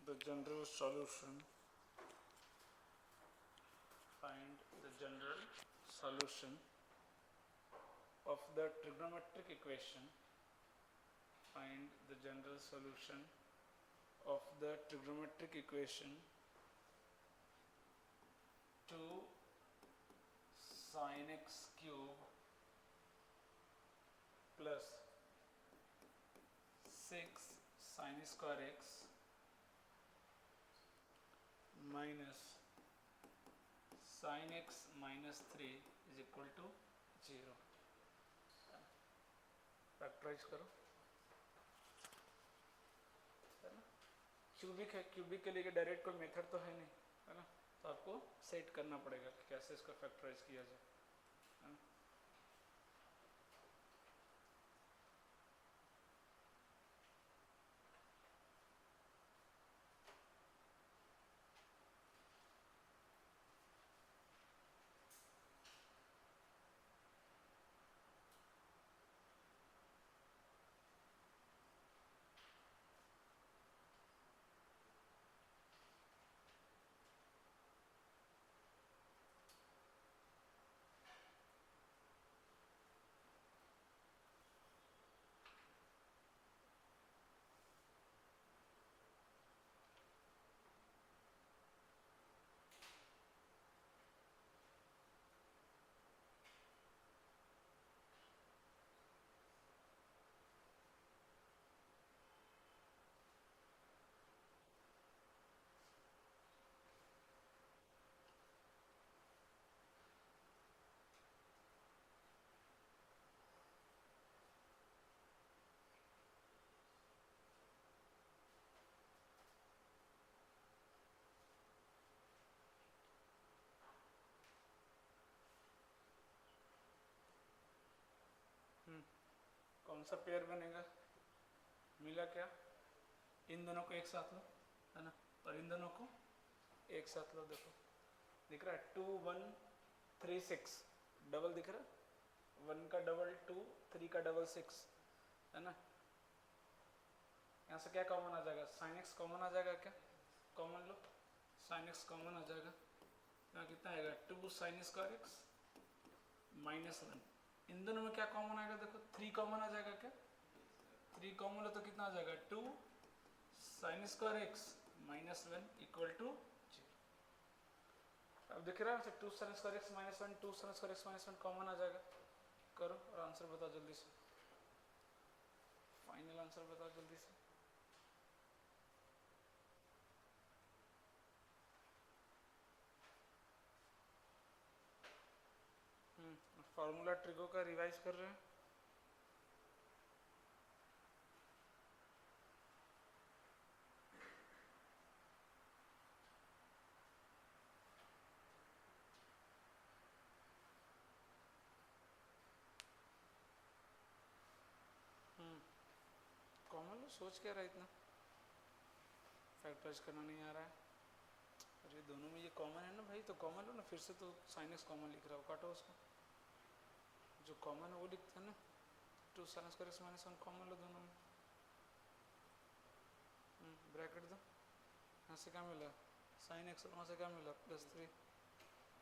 the general solution. Find the general solution of the trigonometric equation. Find the general solution of the trigonometric equation 2 sin x cube plus 6 sin square x minus sin x minus 3 is equal to 0. Factorise करो, है ना. Cubic है, cubic के लिए direct कोई method तो है नहीं, है ना, तो आपको सेट करना पड़ेगा कि कैसे इसको फैक्टराइज किया जाए, है ना. कौन सा पेयर बनेगा, मिला क्या, इन दोनों को एक साथ लो, है ना, और इन दोनों को एक साथ लो. देखो दिख रहा है 2 1 3 6 डबल दिख रहा है, 1 का डबल 2, 3 का डबल 6, है ना. यहाँ से क्या कॉमन आ जाएगा, साइन एक्स कॉमन आ जाएगा. क्या कॉमन लो, साइन एक्स कॉमन आ जाएगा. यहाँ कितना आएगा 2 साइन स्क्वायर एक्स माइनस 1. इन दोनों में क्या कॉमन आएगा, देखो 3 कॉमन आ जाएगा. क्या 3 कॉमन लो तो कितना आ जाएगा 2 sine square x minus 1 equal to 0. अब दिख रहा है 2 sine square x minus 1, 2 sine square x minus 1 common आ जाएगा. करो और आंसर बताओ जल्दी से, फाइनल आंसर बताओ जल्दी से. फॉर्मूला ट्रिगो का रिवाइज कर रहे हैं. कॉमन लो, सोच क्या रहा है इतना, फैक्टराइज करना नहीं आ रहा है. अरे दोनों में ये कॉमन है ना भाई, तो कॉमन लो ना. फिर से तो साइन एक्स कॉमन लिख रहा हो, काटो उसको. जो कॉमन है वो लिखते हैं ना, 2 sine square x minus 1 common लो दोनों में. ब्रैकेट दो, यहाँ से क्या मिला साइन एक्स, और वहाँ से क्या मिला प्लस 3,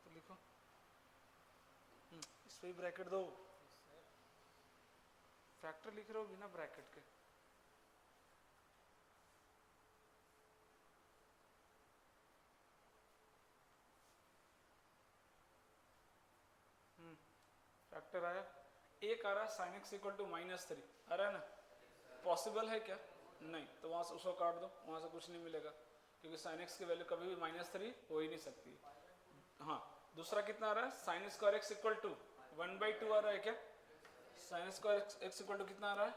तो लिखो. इस पर ब्रैकेट दो. फैक्टर लिख रहे हो बिना ब्रैकेट के. फैक्टर आया, एक आ रहा है sine x equal to minus 3 आ रहा है ना. पॉसिबल है क्या, नहीं, तो वहाँ से उसको काट दो, वहाँ से कुछ नहीं मिलेगा, क्योंकि साइन एक्स की वैल्यू कभी भी माइनस 3 हो ही नहीं सकती. हाँ, दूसरा कितना आ रहा है, sine square x equal to 1/2 आ रहा है. क्या sine square x equal to कितना आ रहा है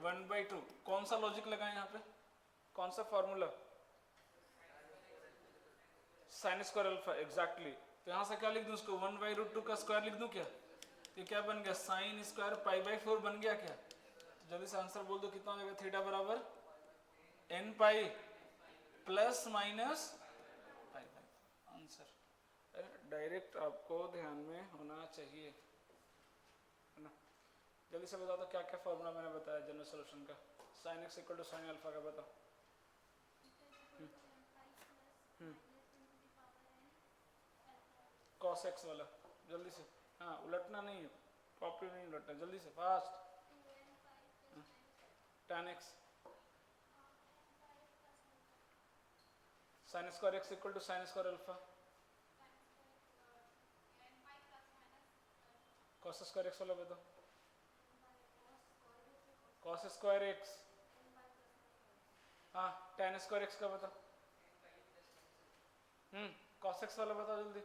1/2. कौन सा लॉजिक लगाए यहाँ पे, कौन सा formula, sine square alpha, exactly. तो यहाँ से क्या लिख दूँ उसको, 1/√2 का स्क्वायर लिख दूँ क्या, तो क्या बन गया साइन स्क्वायर π/4 बन गया. क्या तो जल्दी से आंसर बोल दो, कितना हो जाएगा, थीटा बराबर n pi plus minus pi. Answer direct आपको ध्यान में होना चाहिए, है ना. जल्दी से बताओ तो क्या क्या फॉर्मूला मैंने बताया जनरल सोल्यूशन का. Sine x equal to sine alpha का बताओ. कॉस एक्स वाला जल्दी से, हाँ उलटना नहीं है, कॉपी नहीं उलटना, जल्दी से fast. tan x sin square x equal to sin square alpha cos square x वाला बताओ, cos square x, हाँ tan square x का बताओ, cos x वाला बताओ जल्दी,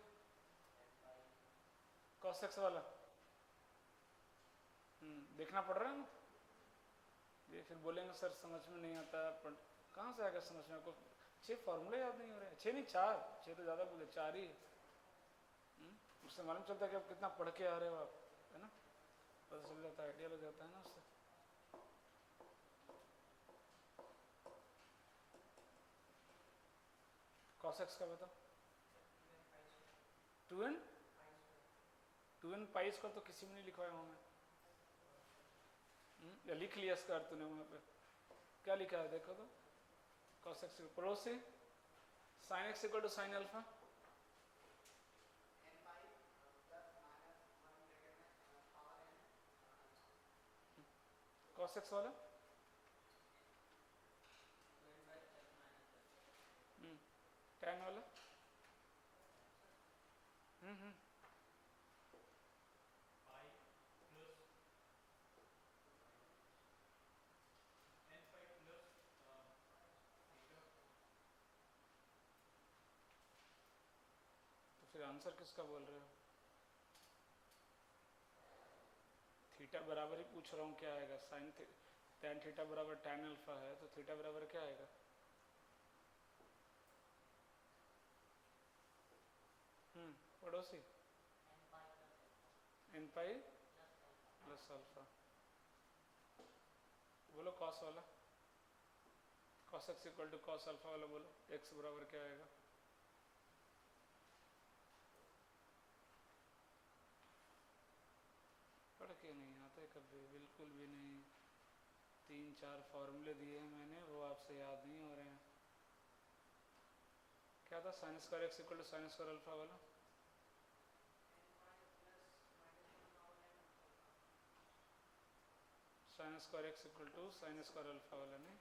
cos x वाला देखना पड़ रहा है ना, ये फिर बोलेंगे सर समझ में नहीं आता, पर कहाँ से आएगा समझ में, आपको 6 फॉर्मूले याद नहीं हो रहे हैं, 6 नहीं 4, 6 तो ज़्यादा बोले 4 ही है। उससे मालूम चलता है कि आप कितना पढ़ के आ रहे हो आप, है ना, पता चल जाता है, आइडिया लग जाता है ना उससे। cos x का बताओ, 2n पाई स्क्वायर तो किसी में नहीं लिखवाया हूँ मैं, या लिख लिया स्क्वायर तूने वहाँ पे, क्या लिखा है देखो तो, cos x पड़ोस से sin x equal to sin alpha, cos x वाला tan वाला तो फिर आंसर किसका बोल रहे हो, थीटा बराबर ही पूछ रहा हूँ क्या आएगा, साइन tan थीटा बराबर tan अल्फा है, तो थीटा बराबर क्या आएगा, पड़ोसी n पाई प्लस अल्फा, बोलो cos वाला, cos x equal to cos alpha वाला बोलो, x बराबर क्या आएगा, पढ़ के नहीं आता कभी, बिल्कुल भी नहीं, 3-4 फॉर्मूले दिए हैं मैंने, वो आपसे याद नहीं हो रहे हैं, क्या था sin square x equal to sin square alpha वाला, sin square x equal to sin square alpha वाला नहीं,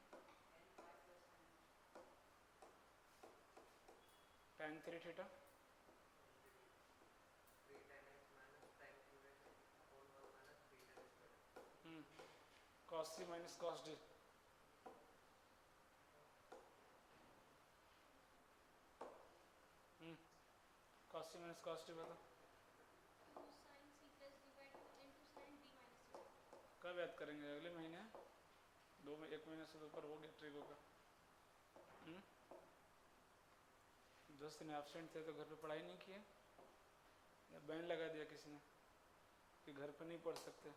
tan 3 theta cos c minus cos d, cos c minus cos d बताओ, कब याद करेंगे, अगले महीने, 1 महीने से ऊपर हो गया ट्रिगो का, 10 दिन एब्सेंट थे तो घर पे पढ़ाई नहीं किए, या बैन लगा दिया किसी ने कि घर पे नहीं पढ़ सकते,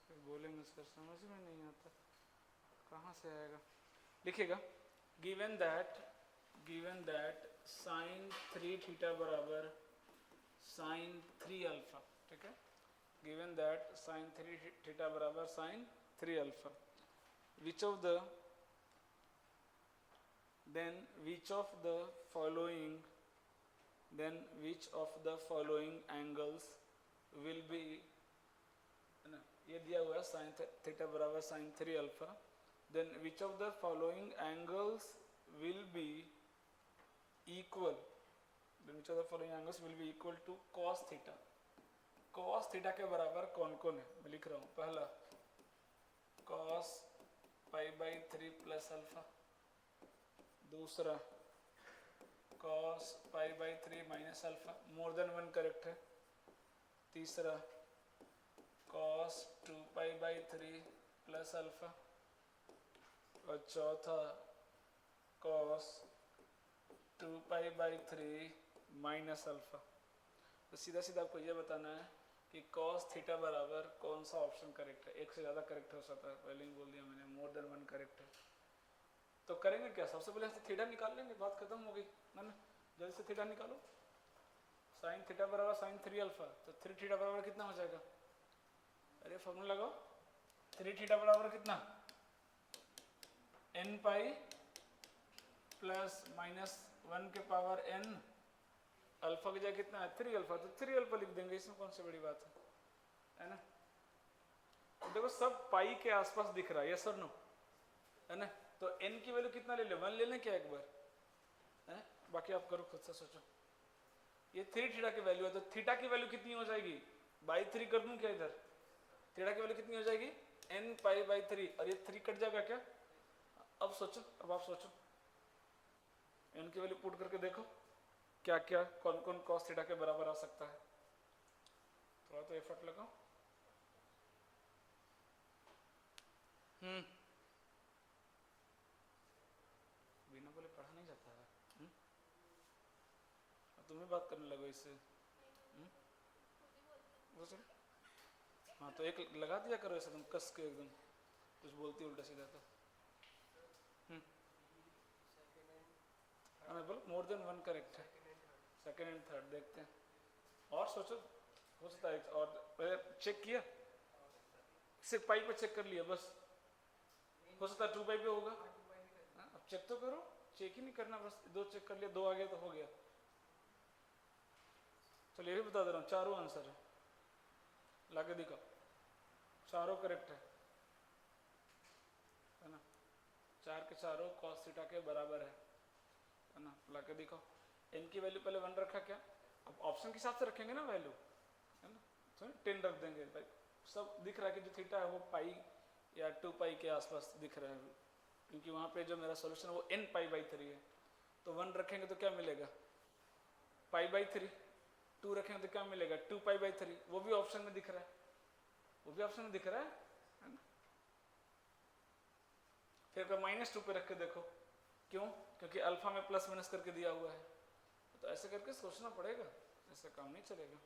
फिर बोलेंगे सर समझ में नहीं आता, कहाँ से आएगा, लिखिएगा, गिवन दैट साइन 3 थीटा बराबर साइन 3 अल्फा, ठीक है, गिवन दैट साइन 3 थीटा बराबर sine 3 alpha, which of the following angles will be, है ना, ये दिया हुआ है साइन थीटा बराबर sine 3 alpha, then which of the following angles will be equal to cos theta, cos theta के बराबर कौन कौन है, मैं लिख रहा हूँ, पहला cos pi by 3 plus alpha, दूसरा cos pi by 3 minus alpha, more than 1 correct है, तीसरा cos 2 pi by 3 plus alpha, और चौथा cos 2 pi by 3 minus alpha. तो सीधा सीधा आपको ये बताना है कि cos थीटा बराबर कौन सा ऑप्शन करेक्ट है, एक से ज़्यादा करेक्ट हो सकता है, पहले ही बोल दिया मैंने, मोर देन 1 करेक्ट है। तो करेंगे क्या, सबसे पहले थीटा निकाल लेंगे, बात खत्म हो गई ना, जल्दी से थीटा निकालो, साइन थीटा बराबर साइन 3 अल्फा, तो 3 थीटा बराबर कितना हो जाएगा, अरे फॉर्मूला लगाओ, 3 थीटा बराबर कितना, n पाई प्लस माइनस 1 के पावर n, अल्फा की जगह कितना है 3 अल्फा, तो 3 अल्फा लिख देंगे, इसमें कौन सी बड़ी बात है ना। तो देखो सब पाई के आसपास दिख रहा है, यस और नो, है ना। तो n की वैल्यू कितना ले ले, 1 ले लें क्या एक बार, है? बाकी आप करो खुद से सोचो। ये 3 थीटा की वैल्यू है, तो थीटा की वैल्यू कितनी हो जाएगी, बाई 3 कर दूं क्या इधर, थीटा की वैल्यू कितनी हो जाएगी n पाई बाई 3, और ये 3 कट जाएगा क्या। अब सोचो, अब आप सोचो, n की वैल्यू पुट करके देखो क्या क्या कौन कौन cos थीटा के बराबर आ सकता है, थोड़ा तो एफर्ट लगाओ। बिना बोले पढ़ा नहीं जाता है। तुम्हें बात करने लगो इससे। हाँ तो एक लगा दिया करो ऐसे तुम कस के एकदम, कुछ बोलती उल्टा सीधा तो। हाँ बोलो, मोर देन 1 करेक्ट है, सेकेंड एंड थर्ड देखते हैं, और सोचो हो सकता है। और पहले चेक किया, सिर्फ पाई पे चेक कर लिया बस, हो सकता है 2 पाई पे होगा। अब चेक तो करो, चेक ही नहीं करना बस, 2 चेक कर लिया, 2 आ गया तो हो गया। चलो ये भी बता दे रहा हूँ, चारों आंसर है, लाके दिखाओ, चारों करेक्ट है ना, 4 के चारों cos थीटा के बराबर है ना, लाके दिखाओ। n की वैल्यू पहले 1 रखा क्या, अब ऑप्शन के हिसाब से रखेंगे ना वैल्यू, है ना, तो 10 रख देंगे भाई, सब दिख रहा है कि जो थीटा है वो पाई या 2 पाई के आसपास दिख रहा है, क्योंकि वहाँ पे जो मेरा सोल्यूशन है वो n पाई बाई 3 है, तो 1 रखेंगे तो क्या मिलेगा पाई बाई 3, 2 रखेंगे तो क्या मिलेगा 2 पाई बाई 3, वो भी ऑप्शन में दिख रहा है, वो भी ऑप्शन में दिख रहा है ना। फिर अगर -2 पे रख के देखो, क्यों, क्योंकि अल्फा में प्लस माइनस करके दिया हुआ है, तो ऐसे करके सोचना पड़ेगा, ऐसा काम नहीं चलेगा।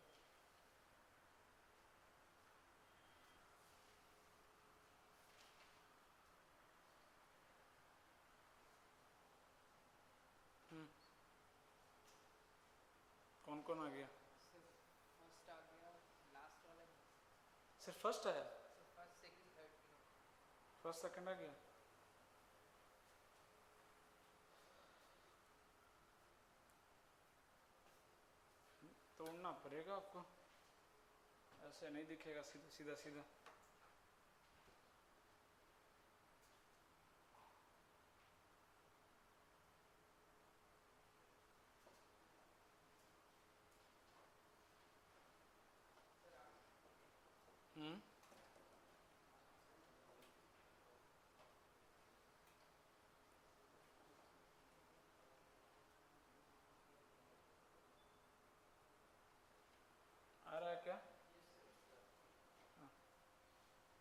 कौन कौन आ गया, फर्स्ट आ गया, लास्ट वाला सिर्फ फर्स्ट आया, first second third, first second आ गया। तोड़ना पड़ेगा आपको, ऐसे नहीं दिखेगा सीधा सीधा सीधा। आ रहा है क्या,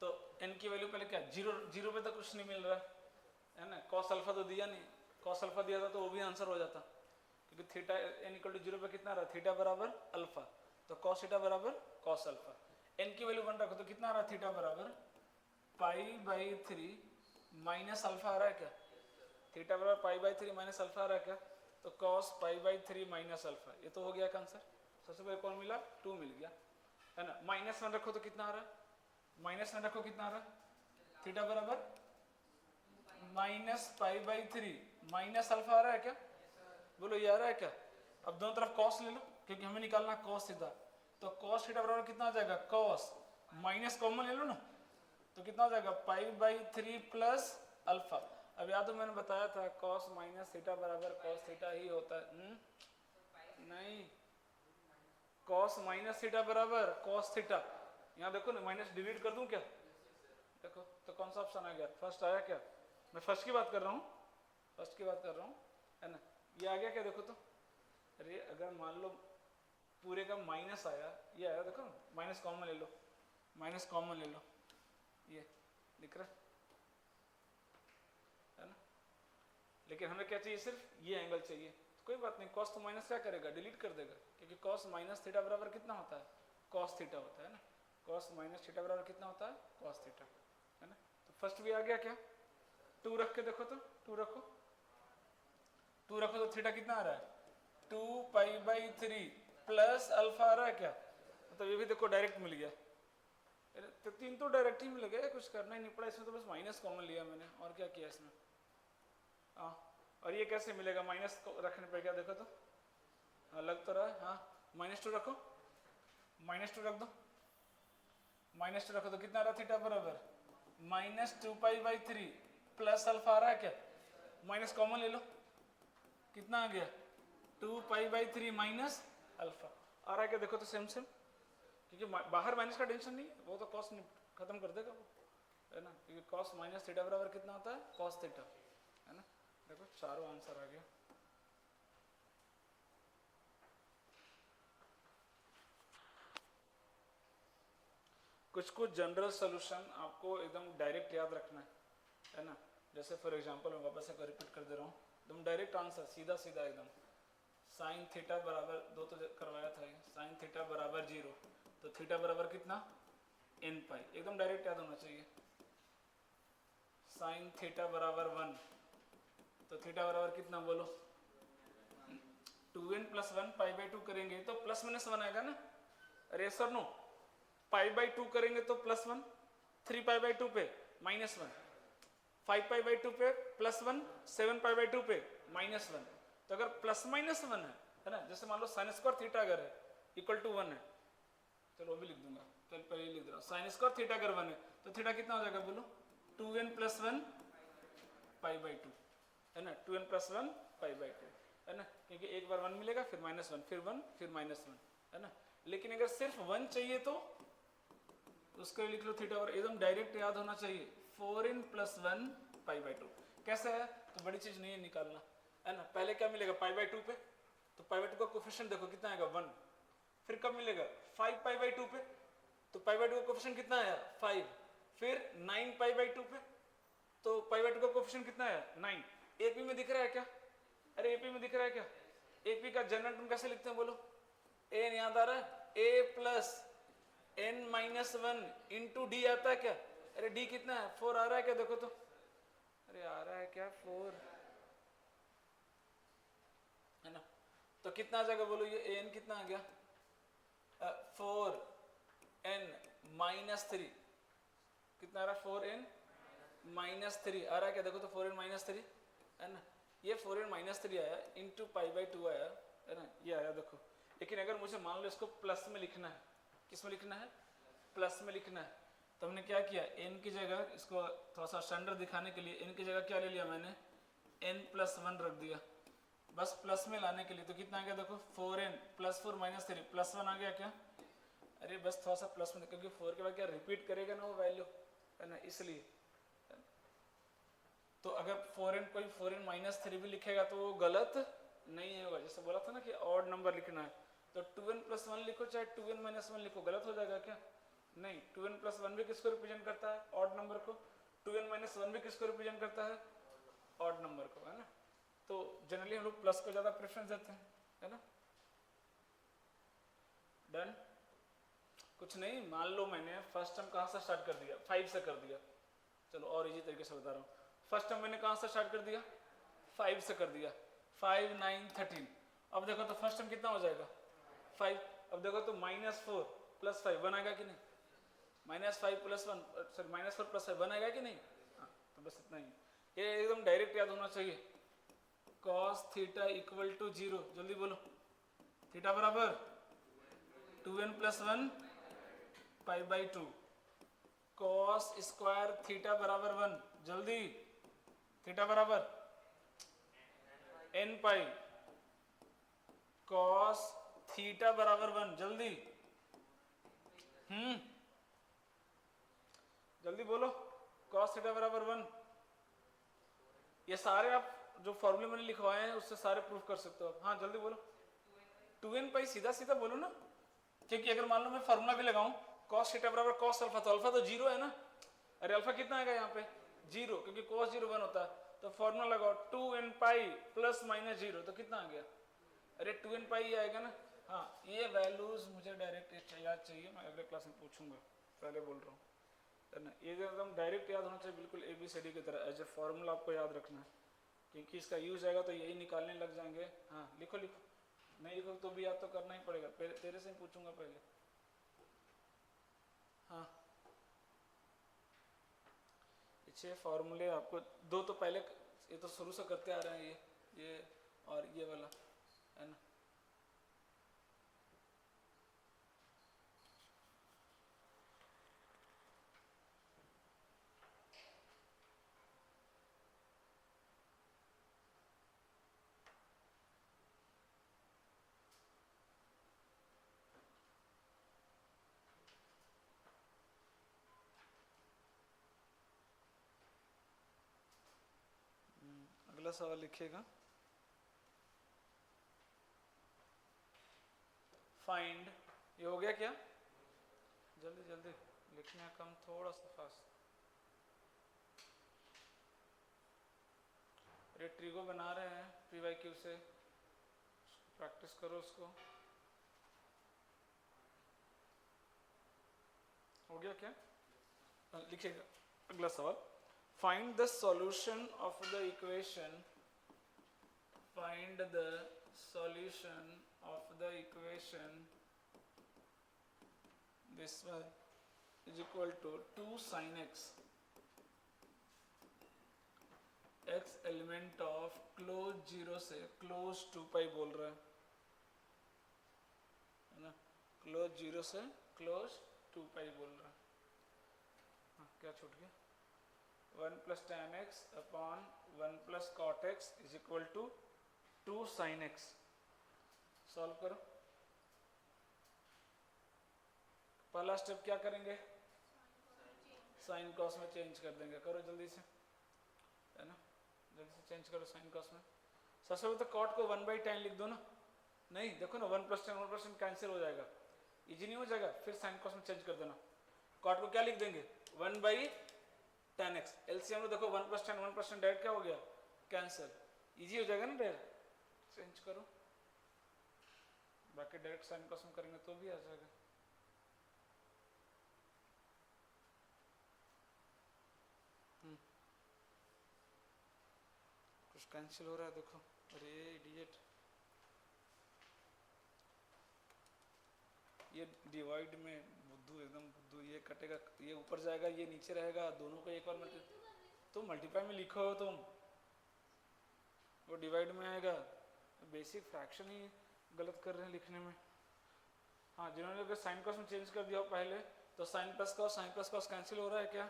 तो n की वैल्यू पहले क्या, जीरो, जीरो पे तो कुछ नहीं मिल रहा है ना, cos अल्फा तो दिया नहीं, cos अल्फा दिया था तो वो भी आंसर हो जाता, क्योंकि थीटा n इक्वल टू 0 पे कितना रहा, थीटा बराबर अल्फा, तो cos थीटा बराबर cos अल्फा। n की वैल्यू 1 रखो तो कितना आ रहा, थीटा बराबर पाई बाई 3 माइनस अल्फा आ रहा है क्या, थीटा बराबर पाई बाई 3 माइनस अल्फा आ रहा है क्या, तो cos pi by 3 minus alpha, ये तो हो गया आंसर। सबसे पहले कौन मिला, 2 मिल गया, है ना। -1 रखो तो कितना आ रहा है, -1 रखो कितना आ रहा है, थीटा बराबर minus pi by 3 minus alpha आ रहा है क्या, बोलो ये आ रहा है क्या। अब दोनों तरफ cos ले लो, क्योंकि हमें निकालना cos थीटा, तो cos थीटा बराबर कितना आ जाएगा, cos माइनस कॉमन ले लो ना, तो कितना हो जाएगा पाई बाई 3 प्लस अल्फा। अब याद हो मैंने बताया था cos माइनस थीटा बराबर cos थीटा ही होता है, नहीं, cos माइनस थीटा बराबर cos थीटा, यहाँ देखो ना माइनस डिलीट कर दूं क्या, देखो तो कौन सा ऑप्शन आ गया, फर्स्ट आया क्या, मैं फर्स्ट की बात कर रहा हूँ, फर्स्ट की बात कर रहा हूँ, है ना। ये आ गया क्या, देखो तो, अरे अगर मान लो पूरे का माइनस आया, ये आया देखो, माइनस कॉमन ले लो, माइनस कॉमन ले लो, ये दिख रहा है ना, लेकिन हमें क्या चाहिए, सिर्फ ये एंगल चाहिए, तो कोई बात नहीं, cos तो माइनस क्या करेगा, डिलीट कर देगा, क्योंकि cos माइनस थीटा बराबर कितना होता है, cos थीटा होता है ना, cos माइनस थीटा बराबर कितना होता है, cos थीटा, है ना। तो फर्स्ट भी आ गया क्या, 2 रख के देखो तो, 2 रखो, 2 रखो तो थीटा कितना आ रहा है, 2 पाई बाई 3 प्लस अल्फा आ रहा है क्या, मतलब ये भी देखो डायरेक्ट मिल गया, तो 3 तो डायरेक्ट ही मिल गया, कुछ करना ही नहीं पड़ा इसमें, तो बस माइनस कॉमन लिया मैंने, और क्या किया इसमें, हाँ, और ये कैसे मिलेगा? माइनस को रखने पर क्या देखो तो, हाँ लग तो रहा है, हाँ -2 रखो, -2 रख दो, -2 रखो तो कितना आ रहा थीटा बराबर -2π/3 प्लस अल्फा आ रहा है क्या? माइनस कॉमन ले लो, कितना आ गया 2π/3 माइनस अल्फा आ रहा है क्या? देखो तो सेम सेम, क्योंकि बाहर माइनस का टेंशन नहीं है, वो तो कॉस खत्म कर देगा वो, है ना, क्योंकि कॉस माइनस थीटा बराबर कितना होता है? कॉस थीटा, है ना। देखो चारों आंसर आ गया। कुछ कुछ जनरल सोल्यूशन आपको एकदम डायरेक्ट याद रखना है ना। जैसे फॉर एग्जांपल मैं वापस से रिपीट कर दे रहा हूँ, एकदम डायरेक्ट आंसर, सीधा सीधा एकदम। साइन थीटा बराबर 2 तो करवाया था, साइन थीटा बराबर 0 तो थीटा बराबर कितना? n π, एकदम डायरेक्ट याद होना चाहिए। साइन थीटा बराबर 1 तो थीटा बराबर कितना बोलो? 2n + 1 π/2 करेंगे तो प्लस माइनस 1 आएगा ना। अरे सर नो, π/2 करेंगे तो +1, 3π/2 पे -1, 5π/2 पे +1, 7π/2 पे -1। तो अगर प्लस माइनस 1 है ना, जैसे मान लो sin स्क्वायर थीटा अगर है इक्वल टू 1 है, चलो वो भी लिख दूंगा, चल पहले लिख दे रहा हूँ। sin स्क्वायर थीटा अगर 1 है तो थीटा कितना हो जाएगा बोलो? 2n + 1 π/2, है ना, 2n + 1 π/2, है ना, क्योंकि एक बार 1 मिलेगा, फिर -1, फिर 1, फिर -1, है ना। लेकिन अगर सिर्फ 1 चाहिए तो उसके लिए लिख लो थीटा, और एकदम डायरेक्ट याद होना चाहिए 4n + 1 π/2। कैसे है? तो बड़ी चीज नहीं है निकालना, है ना। पहले क्या मिलेगा? π/2 पे, तो π/2 का कोफिशिएंट देखो कितना आएगा? 1। फिर कब मिलेगा? 5π/2 पे, तो π/2 का कोफिशिएंट कितना आया? 5। फिर 9π/2 पे, तो π/2 का कोफिशिएंट कितना आया? 9। एपी में दिख रहा है क्या? अरे एपी में दिख रहा है क्या? एपी का जनरल टर्म कैसे लिखते हैं बोलो? n याद आ रहा है? a + n-1 × d आता है क्या? अरे d कितना है? 4 आ रहा है क्या? देखो तो, अरे आ रहा है क्या? 4, है ना। तो कितना आ जाएगा बोलो? ये an कितना आ गया? 4n-3 कितना आ रहा है? 4n-3 आ रहा है क्या? देखो तो 4n-3, है ना। ये 4n-3 आया × π/2 आया, है ना, ये आया देखो। लेकिन अगर मुझे मान लो इसको प्लस में लिखना है, किस में लिखना है? प्लस में लिखना है, तो हमने क्या किया? n की जगह, इसको थोड़ा सा स्टैंडर्ड दिखाने के लिए n की जगह क्या ले लिया मैंने? n + 1 रख दिया, बस प्लस में लाने के लिए। तो कितना आ गया देखो? 4n + 4 - 3 +1 आ गया क्या? अरे बस थोड़ा सा प्लस में, क्योंकि 4 के बाद क्या रिपीट करेगा ना वो वैल्यू, है ना, इसलिए। तो अगर 4n कोई 4n-3 भी लिखेगा तो वो गलत नहीं होगा। जैसे बोला था ना कि ऑड नंबर लिखना है, तो 2n + 1 लिखो चाहे 2n - 1 लिखो, गलत हो जाएगा क्या? नहीं। 2n + 1 भी किसको रिप्रेजेंट करता है? ऑड नंबर को। 2n - 1 भी किसको रिप्रेजेंट करता है? ऑड नंबर को, है ना। तो जनरली हम लोग प्लस को ज्यादा प्रेफरेंस देते हैं, है ना। डन। कुछ नहीं, मान लो मैंने फर्स्ट टर्म कहाँ से स्टार्ट कर दिया? 5 से कर दिया। चलो और इजी तरीके से बता रहा हूँ। फर्स्ट टर्म मैंने कहाँ से स्टार्ट कर दिया? 5 से कर दिया। 5, 9, 13। अब देखो तो फर्स्ट टर्म कितना हो जाएगा? 5। अब देखो तो -4 + 5 1 आएगा कि नहीं? -5 + 1 सॉरी -4 + 5 1 आएगा कि नहीं? हाँ, तो बस इतना ही। ये एकदम डायरेक्ट याद होना चाहिए। cos θ = 0, जल्दी बोलो। थीटा बराबर 2n + 1 π/2। cos स्क्वायर थीटा बराबर 1, जल्दी। थीटा बराबर n π। cos थीटा बराबर 1, जल्दी। जल्दी बोलो। cos थीटा बराबर 1। ये सारे आप जो फॉर्मूले मैंने लिखवाए हैं उससे सारे प्रूफ कर सकते हो आप। हाँ जल्दी बोलो। 2n π, सीधा सीधा बोलो ना, क्योंकि अगर मान लो मैं फॉर्मूला भी लगाऊं cos थीटा बराबर cos अल्फा, तो अल्फा तो 0 है ना। अरे अल्फा कितना आएगा यहाँ पे? 0, क्योंकि cos 0 1 होता है। तो फॉर्मूला लगाओ 2n π + -0, तो कितना आ गया? अरे 2n π ही आएगा ना। हाँ, ये वैल्यूज मुझे डायरेक्ट याद चाहिए, मैं अगले क्लास में पूछूंगा, पहले बोल रहा हूँ, है ना। ये एकदम डायरेक्ट याद होना चाहिए, बिल्कुल ABCD की तरह एज ए फॉर्मूला आपको याद रखना है, क्योंकि इसका यूज आएगा तो यही निकालने लग जाएंगे। हाँ लिखो लिखो, नहीं लिखो तो भी याद तो करना ही पड़ेगा, तेरे से ही पूछूंगा पहले। हाँ, 6 फॉर्मूले आपको, 2 तो पहले ये तो शुरू से करते आ रहे हैं, ये और ये वाला है ना। अगला सवाल लिखिएगा, फाइंड, ये हो गया क्या? जल्दी जल्दी लिखने का काम थोड़ा सा फास्ट। ये ट्रिगो बना रहे हैं पी वाई क्यू से, प्रैक्टिस करो उसको। हो गया क्या? लिखिएगा अगला सवाल, find the solution of the equation, find the solution of the equation this one is equal to 2 sin x, x element of close 0 से क्लोज 2 पाई बोल रहा है ना, क्लोज 0 से क्लोज 2 पाई बोल रहा है। हाँ, क्या छूट गया? 1 plus tan x upon 1 plus cot x is equal to 2 sin x। Solve करो। पहला स्टेप क्या करेंगे? साइन कॉस में चेंज कर देंगे। करो जल्दी से, है ना, जल्दी से चेंज करो साइन कॉस में। सबसे पहले तो कॉट को 1/tan लिख दो ना। नहीं, देखो ना, 1 प्लस 1 कैंसिल हो जाएगा, इजी नहीं हो जाएगा? फिर साइन कॉस में चेंज कर देना। कॉट को क्या लिख देंगे? 1/tan x। एलसीएम में देखो 1 प्लस 1 डायरेक्ट क्या हो गया? कैंसिल। इजी हो जाएगा ना, डायरेक्ट चेंज करो। बाकी डायरेक्ट साइन कॉस में करेंगे तो भी आ जाएगा। कुछ कैंसिल हो रहा है, देखो। अरे इडियट, ये डिवाइड में बुद्धू, एकदम बुद्धू। ये कटेगा, ये ऊपर जाएगा, ये नीचे रहेगा, दोनों को एक बार तो मल्टीप्लाई में लिखो हो तुम, वो डिवाइड में आएगा। बेसिक फ्रैक्शन ही गलत कर रहे हैं लिखने में। हाँ, जिन्होंने अगर साइन कॉस में चेंज कर दिया हो पहले, तो साइन प्लस कॉस कैंसिल हो रहा है क्या?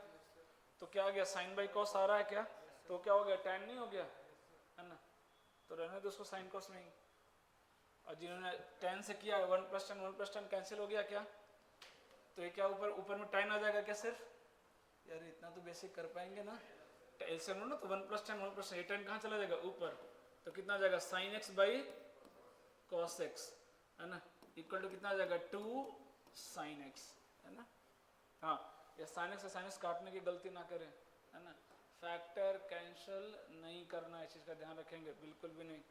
तो क्या आ गया? साइन बाई कॉस आ रहा है क्या? तो क्या हो गया? टैन नहीं हो गया, है ना? तो रहने दो उसको साइन कॉस में ही। और जिन्होंने tan से किया 1 प्लस 10 कैंसिल हो गया क्या? तो ये क्या ऊपर में tan आ जाएगा क्या सिर्फ? यार इतना तो बेसिक कर पाएंगे ना। ऐसे लो ना, तो 1 प्लस 10 ये tan कहाँ चला जाएगा? ऊपर। तो कितना आ जाएगा? sin x by cos x, है ना, इक्वल टू कितना आ जाएगा? 2 sin x, है ना। हाँ, ये sin x से sin x काटने की गलती ना करें, है ना। फैक्टर कैंसिल नहीं करना है, इस चीज़ का ध्यान रखेंगे, बिल्कुल भी नहीं।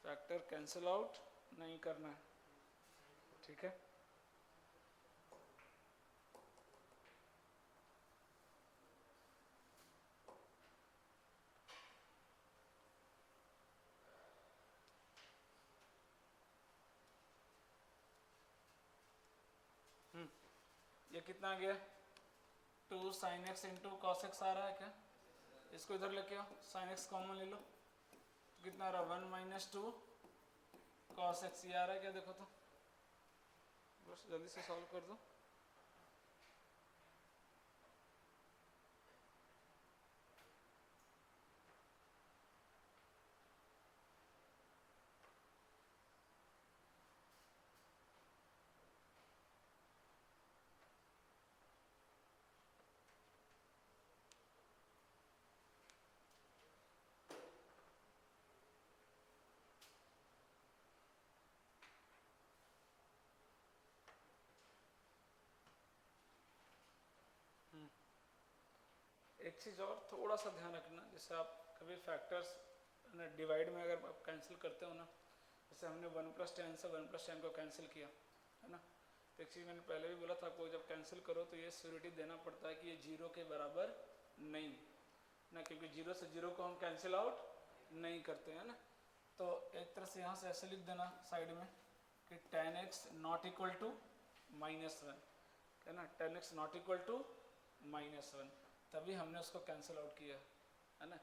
फैक्टर कैंसिल आउट नहीं करना है, ठीक है। ये कितना आ गया? 2 sin x into cos x आ रहा है क्या? इसको इधर लेके आओ, sin x कॉमन ले लो, तो कितना आ रहा है? 1 माइनस 2 cos x। ये आ रहा है क्या? देखो तो, बस जल्दी से सॉल्व कर दो। एक चीज़ और थोड़ा सा ध्यान रखना, जैसे आप कभी फैक्टर्स डिवाइड में अगर आप कैंसिल करते हो ना, जैसे हमने 1 प्लस 10 से 1 प्लस 10 को कैंसिल किया, है ना। तो एक चीज़ मैंने पहले भी बोला था आपको, जब कैंसिल करो तो ये श्योरिटी देना पड़ता है कि ये 0 के बराबर नहीं ना, क्योंकि 0 से 0 को हम कैंसिल आउट नहीं करते हैं ना। तो एक तरह से यहाँ से ऐसे लिख देना साइड में कि tan x not equal to -1, है ना, tan x not equal to -1, तभी हमने उसको कैंसिल आउट किया, है ना।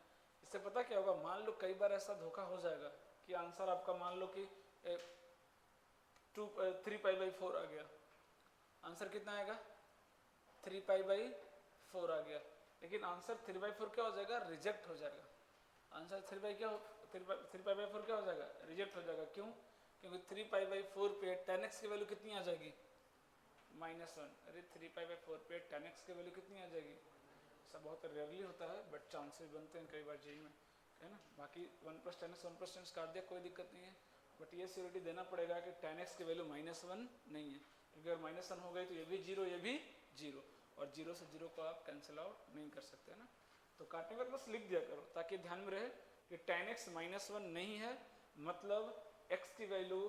इससे पता क्या होगा, मान लो कई बार ऐसा धोखा हो जाएगा कि आंसर आपका मान लो कि 3π/4 आ गया, आंसर कितना आएगा 3π/4 आ गया, लेकिन आंसर 3/4 क्या हो जाएगा, रिजेक्ट हो जाएगा। आंसर 3π/4 क्या हो जाएगा, रिजेक्ट हो जाएगा। क्यों? क्योंकि 3π/4 पे tan x की वैल्यू कितनी आ जाएगी, -1। अरे 3π/4 पे tan x की वैल्यू कितनी आ जाएगी। ऐसा बहुत रेयरली होता है बट चांसेस बनते हैं कई बार जेई में, है ना। बाकी 1 + tan x 1 + tan x काट दिया, कोई दिक्कत नहीं है, बट ये सिक्योरिटी देना पड़ेगा कि tan x की वैल्यू -1 नहीं है, क्योंकि अगर -1 हो गई तो ये भी 0, ये भी 0, और 0 से 0 को आप कैंसिल आउट नहीं कर सकते, है ना। तो काटने के बाद बस लिख दिया करो ताकि ध्यान में रहे कि tan x -1 नहीं है, मतलब x की वैल्यू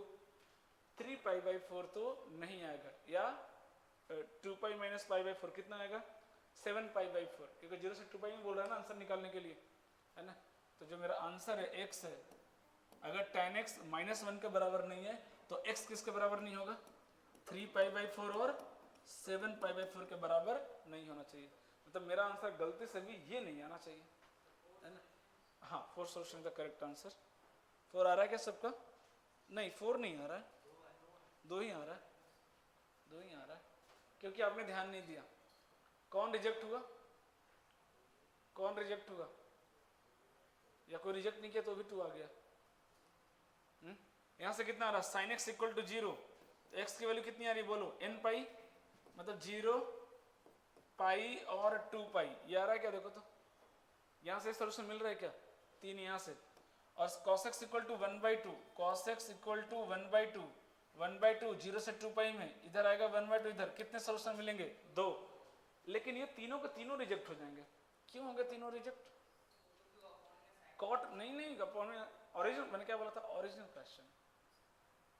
3π/4 तो नहीं आएगा, या 2π - π/4 कितना आएगा, 7π/4, क्योंकि 0 से 2π में बोल रहा है ना आंसर निकालने के लिए, है ना। तो जो मेरा आंसर है x है, अगर tan x -1 के बराबर नहीं है तो x किसके बराबर नहीं होगा, 3π/4 और 7π/4 के बराबर नहीं होना चाहिए। मतलब मेरा आंसर गलती से भी ये नहीं आना चाहिए, है ना। हाँ, 4 सोल्यूशन द करेक्ट आंसर। 4 आ रहा है क्या सबका? नहीं 4 नहीं आ रहा है, 2 ही आ रहा है, 2 ही आ रहा है, क्योंकि आपने ध्यान नहीं दिया। कौन रिजेक्ट हुआ, कौन रिजेक्ट हुआ, या कोई रिजेक्ट नहीं किया तो भी 2 आ गया। यहां से कितना आ रहा, sin x = 0, x की वैल्यू कितनी आ रही बोलो, nπ, मतलब 0, π और 2π, ये आ रहा है क्या, देखो तो यहां से सोल्यूशन मिल रहा है क्या, 3 यहां से, और cos x = 1/2, cos x = 1/2, 1/2 0 से 2π में, इधर आएगा 1/2, इधर कितने सोल्यूशन मिलेंगे, 2, लेकिन ये तीनों के तीनों रिजेक्ट हो जाएंगे। क्यों होंगे तीनों रिजेक्ट, कॉट नहीं अपॉन में, ओरिजिनल, मैंने क्या बोला था, ओरिजिनल क्वेश्चन,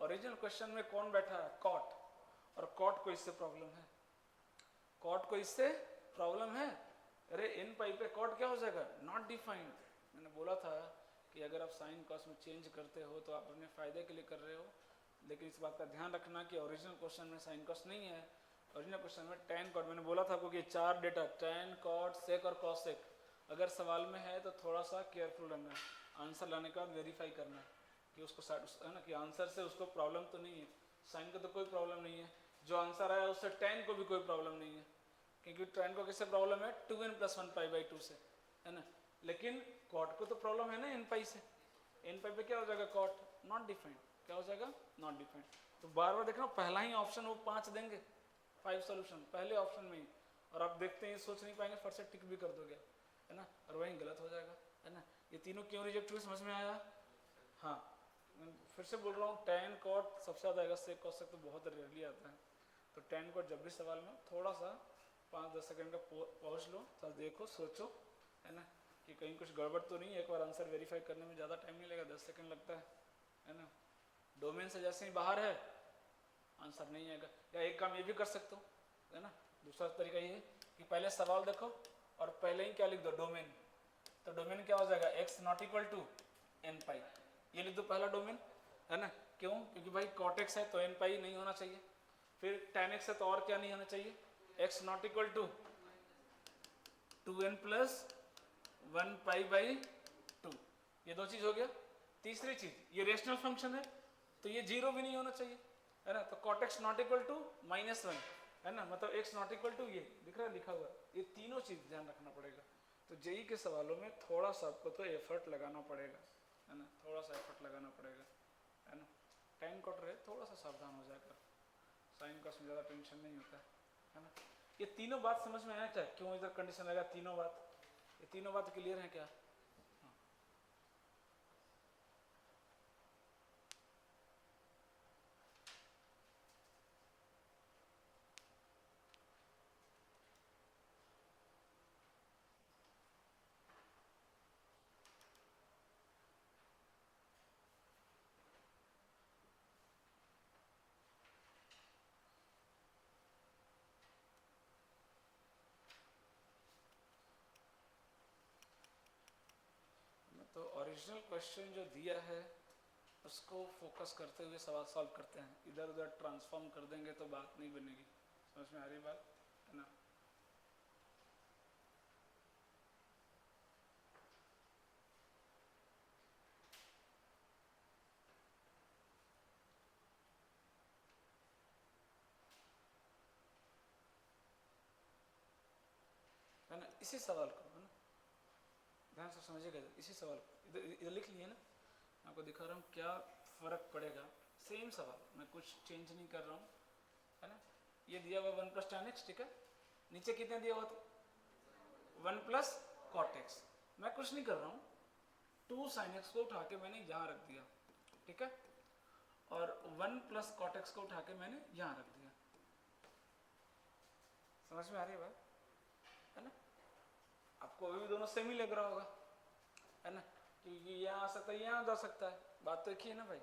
ओरिजिनल क्वेश्चन में कौन बैठा है, कॉट, और कॉट को इससे प्रॉब्लम है, कॉट को इससे प्रॉब्लम है। अरे nπ पे कॉट क्या हो जाएगा, नॉट डिफाइंड। मैंने बोला था कि अगर आप साइन कॉस में चेंज करते हो तो आप अपने फायदे के लिए कर रहे हो, लेकिन इस बात का ध्यान रखना कि ओरिजिनल क्वेश्चन में साइन कॉस नहीं है, ओरिजिनल क्वेश्चन में tan कॉट। मैंने बोला था आपको कि 4 डेटा tan कॉट सेक और कॉसेक, अगर सवाल में है तो थोड़ा सा केयरफुल रहना है, आंसर लाने के बाद वेरीफाई करना है कि उसको है ना, कि आंसर से उसको प्रॉब्लम तो नहीं है, साइन को तो कोई प्रॉब्लम नहीं है, जो आंसर आया उससे tan को भी कोई प्रॉब्लम नहीं है, क्योंकि tan को किससे प्रॉब्लम है, 2n + 1π/2 से, है ना। लेकिन कॉट को तो प्रॉब्लम है ना nπ से, nπ पे क्या हो जाएगा, कॉट नॉट डिफाइंड, क्या हो जाएगा, नॉट डिफाइंड। तो बार बार देखना, पहला ही ऑप्शन वो 5 देंगे, 5 सोल्यूशन पहले ऑप्शन में ही, और आप देखते हैं सोच नहीं पाएंगे, फट से टिक भी कर दोगे, है ना, और वहीं गलत हो जाएगा, है ना। ये तीनों क्यों रिजेक्ट हुए समझ में आया। हाँ, फिर से बोल रहा हूँ, tan कॉट सबसे ज़्यादा आएगा, सेक कॉसेक तो बहुत रेयरली आता है। तो tan कॉट जब भी सवाल में थोड़ा सा 5-10 सेकंड का पहुँच लो, तो देखो सोचो, है ना, कि कहीं कुछ गड़बड़ तो नहीं है। एक बार आंसर वेरीफाई करने में ज़्यादा टाइम नहीं लगेगा, 10 सेकंड लगता है ना। डोमेन से जैसे ही बाहर है आंसर नहीं आएगा। या एक काम ये भी कर सकते हो, है ना, दूसरा तरीका ये है कि पहले सवाल देखो और पहले ही क्या लिख दो, डोमेन। तो डोमेन क्या हो जाएगा, x ≠ nπ, ये लिख दो पहला डोमेन, है ना। क्यों, क्योंकि भाई cot x है तो nπ नहीं होना चाहिए, फिर tan x है तो और क्या नहीं होना चाहिए, x ≠ 2n + 1π/2, ये 2 चीज हो गया। तीसरी चीज, ये रेशनल फंक्शन है तो ये 0 भी नहीं होना चाहिए, है ना। तो cot x ≠ -1, है ना, मतलब x ≠ ये दिख रहा है लिखा हुआ, ये तीनों चीज ध्यान रखना पड़ेगा। तो जेई के सवालों में थोड़ा सा आपको तो एफर्ट लगाना पड़ेगा, है ना, थोड़ा सा एफर्ट लगाना पड़ेगा, है ना। टाइम कट रहे थोड़ा सा सावधान हो जाएगा, साइन कॉस में ज़्यादा टेंशन नहीं होता है ना। ये तीनों बात समझ में आया क्या, क्यों इधर कंडीशन लगा, तीनों बात, ये तीनों बात क्लियर है क्या। तो ओरिजिनल क्वेश्चन जो दिया है उसको फोकस करते हुए सवाल सॉल्व करते हैं, इधर उधर ट्रांसफॉर्म कर देंगे तो बात नहीं बनेगी। समझ में आ रही बात, है ना। है ना, इसी सवाल को, है ना, ध्यान से समझिएगा, इसी सवाल को इधर इधर लिख लिए ना, आपको दिखा रहा हूँ क्या फ़र्क पड़ेगा। सेम सवाल, मैं कुछ चेंज नहीं कर रहा हूँ, है ना। ये दिया हुआ 1 + tan x, ठीक है, नीचे कितने दिया हुआ था 1 + cot x, मैं कुछ नहीं कर रहा हूँ, 2 sin x को उठा के मैंने यहाँ रख दिया, ठीक है, और 1 + cot x को उठा के मैंने यहाँ रख दिया। समझ में आ रही है बात, है ना। आपको अभी भी दोनों सेम ही लग रहा होगा, है ना, क्योंकि यहाँ आ सकता है, यहाँ जा सकता है, बात तो एक ही है ना भाई,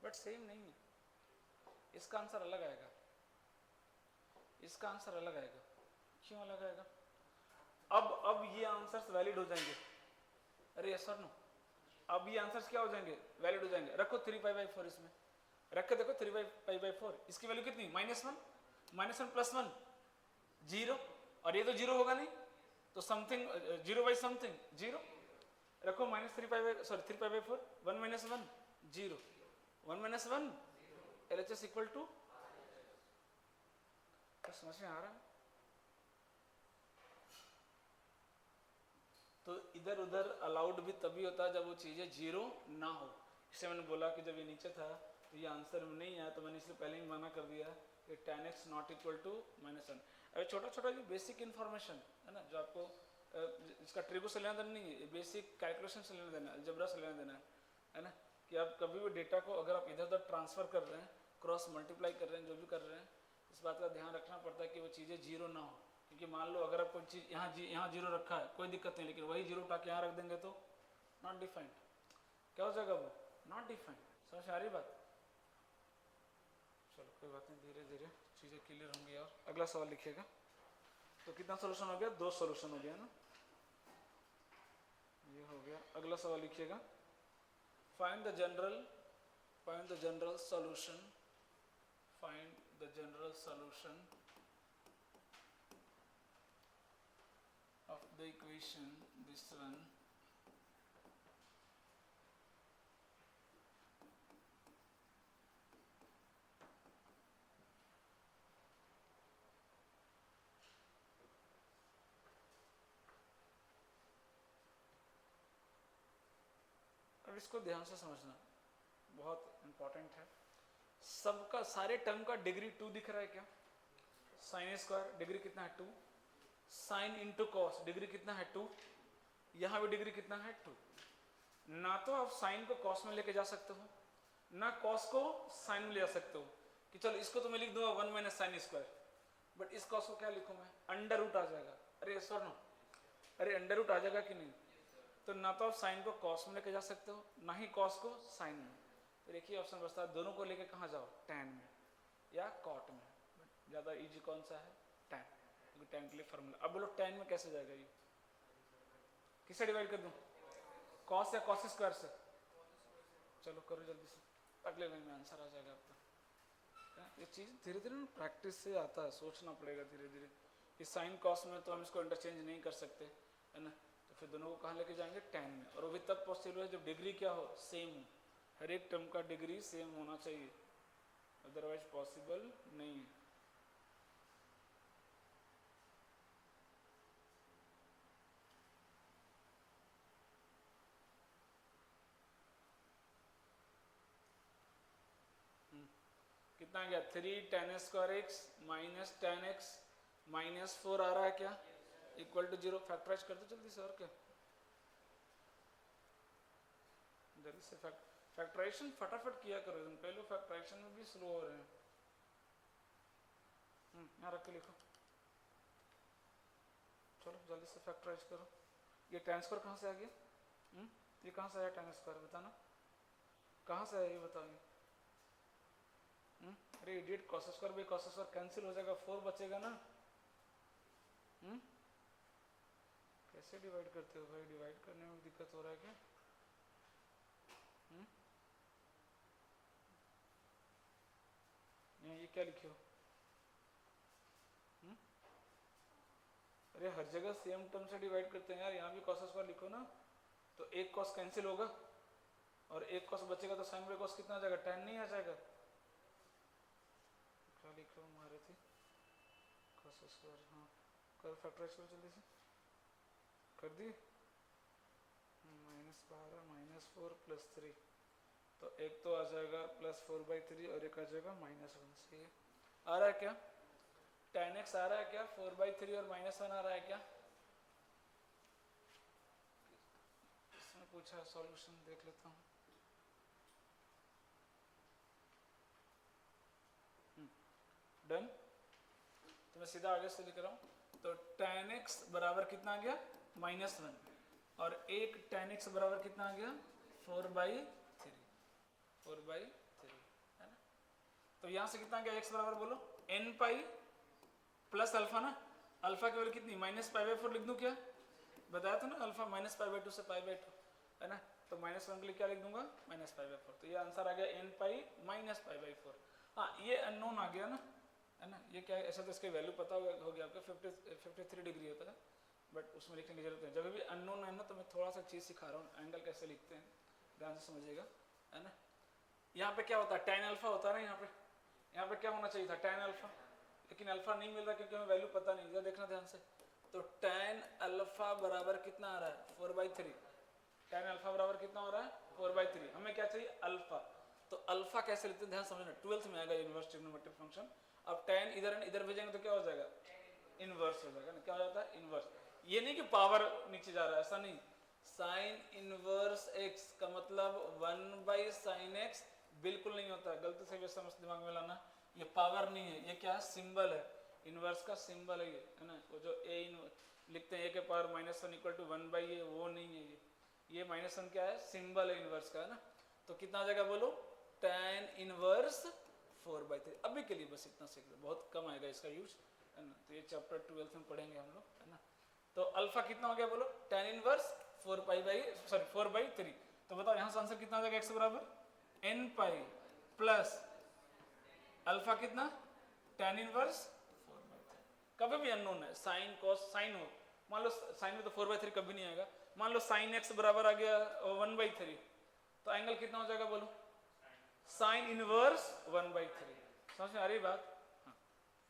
बट सेम नहीं है। इसका आंसर अलग आएगा, इसका आंसर अलग आएगा। क्यों अलग आएगा? अब ये आंसर्स वैलिड हो जाएंगे। अरे यस और नो, अब ये आंसर्स क्या हो जाएंगे, वैलिड हो जाएंगे। रखो 3π/4 इसमें, रख के देखो 3π/4, इसकी वैल्यू कितनी -1, -1 + 1 0, और ये तो 0 होगा नहीं, तो समथिंग 0/समथिंग 0, रखो -3π/4, 1 - 1 0, 1 - 1 LHS इक्वल टू, समझ में आ रहा है? तो इधर उधर अलाउड भी तभी होता है जब वो चीज़ें 0 ना हो। इससे मैंने बोला कि जब ये नीचे था तो ये आंसर में नहीं आया, तो मैंने इसलिए पहले ही मना कर दिया कि tan x ≠ = -1। अभी छोटा छोटा जो बेसिक इन्फॉर्मेशन है ना, जो आपको इसका ट्रिगो से लेना देना नहीं है, बेसिक कैलकुलेशन से लेना देना, अलजेब्रा से लेना देना है ना, कि आप कभी भी डेटा को अगर आप इधर उधर ट्रांसफ़र कर रहे हैं, क्रॉस मल्टीप्लाई कर रहे हैं, जो भी कर रहे हैं, इस बात का ध्यान रखना पड़ता है कि वो चीज़ें 0 ना हो। क्योंकि मान लो अगर आप कोई चीज़ यहाँ 0 रखा है, कोई दिक्कत नहीं, लेकिन वही 0 उठा के यहाँ रख देंगे तो नॉट डिफाइंड, क्या हो जाएगा वो, नॉट डिफाइंड। समझ आ रही बात? चलो कोई बात नहीं, धीरे धीरे चीज़ें क्लियर होंगी। और अगला सवाल लिखिएगा। तो कितना सोल्यूशन हो गया, 2 सोल्यूशन हो गया ना, ये हो गया। अगला सवाल लिखिएगा, find the general solution, find the general solution of the equation, this one, अब इसको ध्यान से समझना, बहुत इंपॉर्टेंट है। सबका, सारे टर्म का डिग्री 2 दिख रहा है क्या? sin स्क्वायर डिग्री कितना है 2, sin इंटू कॉस डिग्री कितना है 2, यहाँ भी डिग्री कितना है 2। ना तो आप साइन को कॉस में लेके जा सकते हो, ना कॉस को साइन में ले जा सकते हो, कि चलो इसको तो मैं लिख दूंगा 1 - sin स्क्वायर, बट इस कॉस को क्या लिखूं मैं, अंडर रूट आ जाएगा। अरे सर नो, अरे अंडर रूट आ जाएगा कि नहीं? तो ना तो आप साइन को कॉस में लेके जा सकते हो, ना ही कॉस को साइन में। तो देखिए ऑप्शन बचता है, दोनों को लेके कहाँ जाओ, टैन में या कॉट में। ज़्यादा इजी कौन सा है, टैन, क्योंकि टैन के लिए फॉर्मूला। अब बोलो टैन में कैसे जाएगा ये, किससे डिवाइड कर दूँ, कॉस या कॉस स्क्वायर से? चलो करो जल्दी से, अगले लाइन में आंसर आ जाएगा आपका। ये चीज़ धीरे धीरे प्रैक्टिस से आता है, सोचना पड़ेगा धीरे धीरे। इस साइन कॉस में तो हम इसको इंटरचेंज नहीं कर सकते, है ना, तो फिर दोनों को कहाँ लेके जाएंगे, टैन में। और वो भी तब पॉसिबल है जब डिग्री क्या हो, सेम हो, हर एक टर्म का डिग्री सेम होना चाहिए, अदरवाइज पॉसिबल नहीं है। कितना गया, 3 tan square x minus tan x -4 आ रहा है क्या, इक्वल टू 0। फैक्टराइज कर दो जल्दी से, और क्या, जल्दी से फैक्टराइजेशन फटाफट किया करो, तुम पहले फैक्टराइजेशन में भी स्लो हो रहे हैं। यहाँ रख के लिखो, चलो जल्दी से फैक्टराइज करो। ये tan स्क्वायर कहाँ से आ गया, ये कहाँ से आया tan स्क्वायर, बताना कहाँ से आया, ये बताओ। अरे idiot, cos square by cos square cancel हो जाएगा, 4 बचेगा ना। कैसे डिवाइड करते हो भाई, डिवाइड करने में दिक्कत हो रहा है क्या? यहाँ ये क्या लिखे हो, अरे हर जगह सेम टर्म से डिवाइड करते हैं यार, यहाँ भी cos स्क्वायर लिखो ना, तो एक cos कैंसिल होगा और एक cos बचेगा, तो साइन बाई cos कितना आ जाएगा, tan नहीं आ जाएगा। क्या लिख रहा हूँ, हमारे थे cos स्क्वायर, हाँ करो फैक्टराइज करो जल्दी से। कर दी, -12 -4 +3, तो एक तो आ जाएगा +4/3 और एक आ जाएगा -1। सही है, आ रहा है क्या? tan x आ रहा है क्या? 4/3 और -1 आ रहा है क्या? इसमें पूछा, सॉल्यूशन देख लेता हूँ। डन, तो मैं सीधा आगे से लिख रहा हूँ। तो tan x बराबर कितना आ गया? -1, और एक tan x बराबर कितना आ गया? 4/3, 4/3 है ना। तो यहाँ से कितना आ गया x बराबर, बोलो n पाई प्लस अल्फा ना। अल्फा की वैल्यू कितनी? -π/4 लिख दूँ क्या? बताया था ना, अल्फा -π/2 से π/2 है ना। तो -1 के लिए क्या लिख दूंगा? -π/4। तो ये आंसर आ गया n पाई -π/4। हाँ, ये अननोन आ गया ना, है ना। ये क्या है, ऐसा तो इसके वैल्यू पता हो गया आपका, 53 डिग्री होता है, बट उसमें लिखने की जरूरत नहीं। जब भी अननोन है ना, तो मैं थोड़ा सा चीज़ सिखा रहा हूँ, एंगल कैसे लिखते हैं, ध्यान से समझिएगा, है ना। यहाँ पे क्या होता है? tan अल्फा होता है ना। यहाँ पे क्या होना चाहिए था? tan अल्फा, लेकिन अल्फा नहीं मिल रहा क्योंकि हमें वैल्यू पता नहीं। इधर देखना ध्यान से। तो tan अल्फा बराबर कितना आ रहा है? 4/3। tan अल्फा बराबर कितना हो रहा है? 4/3। हमें क्या चाहिए? अल्फा। तो अल्फा कैसे लिखते हैं, ध्यान समझना, 12th में आएगा इनवर्स ट्रिग्नोमेट्रिक फंक्शन। अब tan इधर भेजेंगे तो क्या हो जाएगा? इनवर्स हो जाएगा ना। क्या हो जाता है? इनवर्स। ये नहीं कि पावर नीचे जा रहा है, ऐसा नहीं। साइन इनवर्स x का मतलब 1/sin x बिल्कुल नहीं होता है, गलती से भी समझ दिमाग में लाना। ये पावर नहीं है, ये क्या है? सिंबल है, इनवर्स का सिंबल है ये, है ना। वो जो a लिखते हैं a के पावर -1 = 1/a, वो नहीं है ये -1 क्या है? सिंबल है इनवर्स का, है ना। तो कितना आ जाएगा बोलो? tan inverse 4/3। अभी के लिए बस इतना सीख लो, बहुत कम आएगा इसका यूज, है ना। तो ये चैप्टर 12th में पढ़ेंगे हम लोग, है ना। तो अल्फा कितना हो गया बोलो? tan inverse 4/3। तो बताओ यहाँ से आंसर कितना आ जाएगा x बराबर? n पाई प्लस अल्फा कितना? tan inverse 4/3। कभी भी अननोन है, साइन कॉस साइन हो, मान लो साइन में तो 4/3 कभी नहीं आएगा। मान लो साइन x बराबर आ गया 1/3, तो एंगल कितना हो जाएगा बोलो? Sine inverse 1/3। समझ में आ रही बात? हाँ,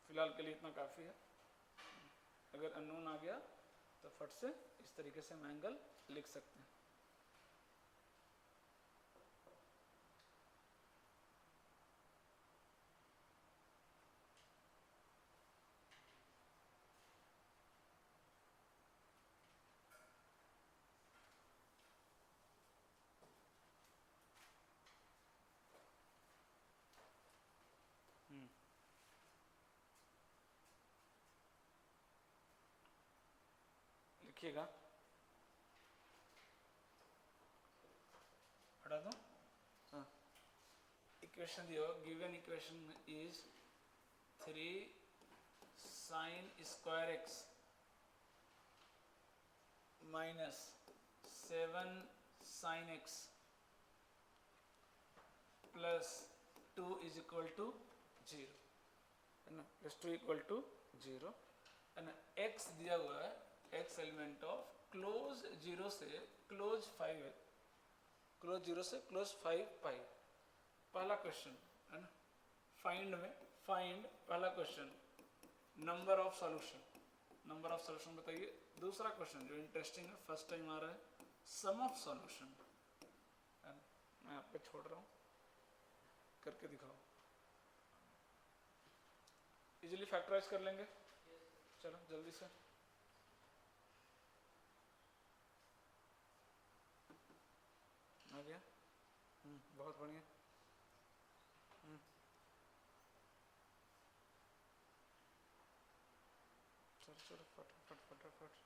फिलहाल के लिए इतना काफी है। अगर अननोन आ गया तो फट से इस तरीके से हम एंगल लिख सकते हैं। लिखिएगा, हटा दो। हाँ, इक्वेशन दिया, given equation is 3 sin square x minus 7 sin x plus 2 = 0, है ना। प्लस 2 = 0, है ना। x दिया हुआ है, x एलिमेंट ऑफ क्लोज 0 से क्लोज 5 है, क्लोज 0 से क्लोज 5 पाई। पहला क्वेश्चन, है ना। फाइंड में, फाइंड पहला question number of solution, number of solution बताइए। दूसरा क्वेश्चन जो इंटरेस्टिंग है, फर्स्ट टाइम आ रहा है, सम ऑफ सॉल्यूशन, है ना। मैं आप पे छोड़ रहा हूँ, करके दिखाओ। इजीली फैक्टराइज कर लेंगे, चलो जल्दी से। आ गया? बहुत बढ़िया। चलो चलो फटाफट फटाफट।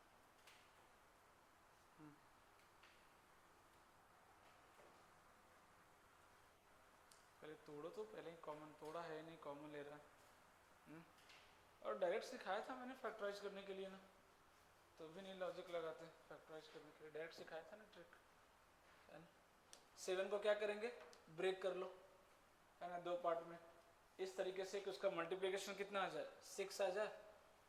पहले तोड़ो, तो पहले ही कॉमन तोड़ा है नहीं, कॉमन ले रहा है। और डायरेक्ट सिखाया था मैंने फैक्टराइज करने के लिए ना, तो भी नहीं लॉजिक लगाते फैक्टराइज करने के लिए। डायरेक्ट सिखाया था ना ट्रिक, है ना। 7 को क्या करेंगे? ब्रेक कर लो, है ना, 2 पार्ट में, इस तरीके से कि उसका मल्टीप्लिकेशन कितना आ जाए? 6 आ जाए,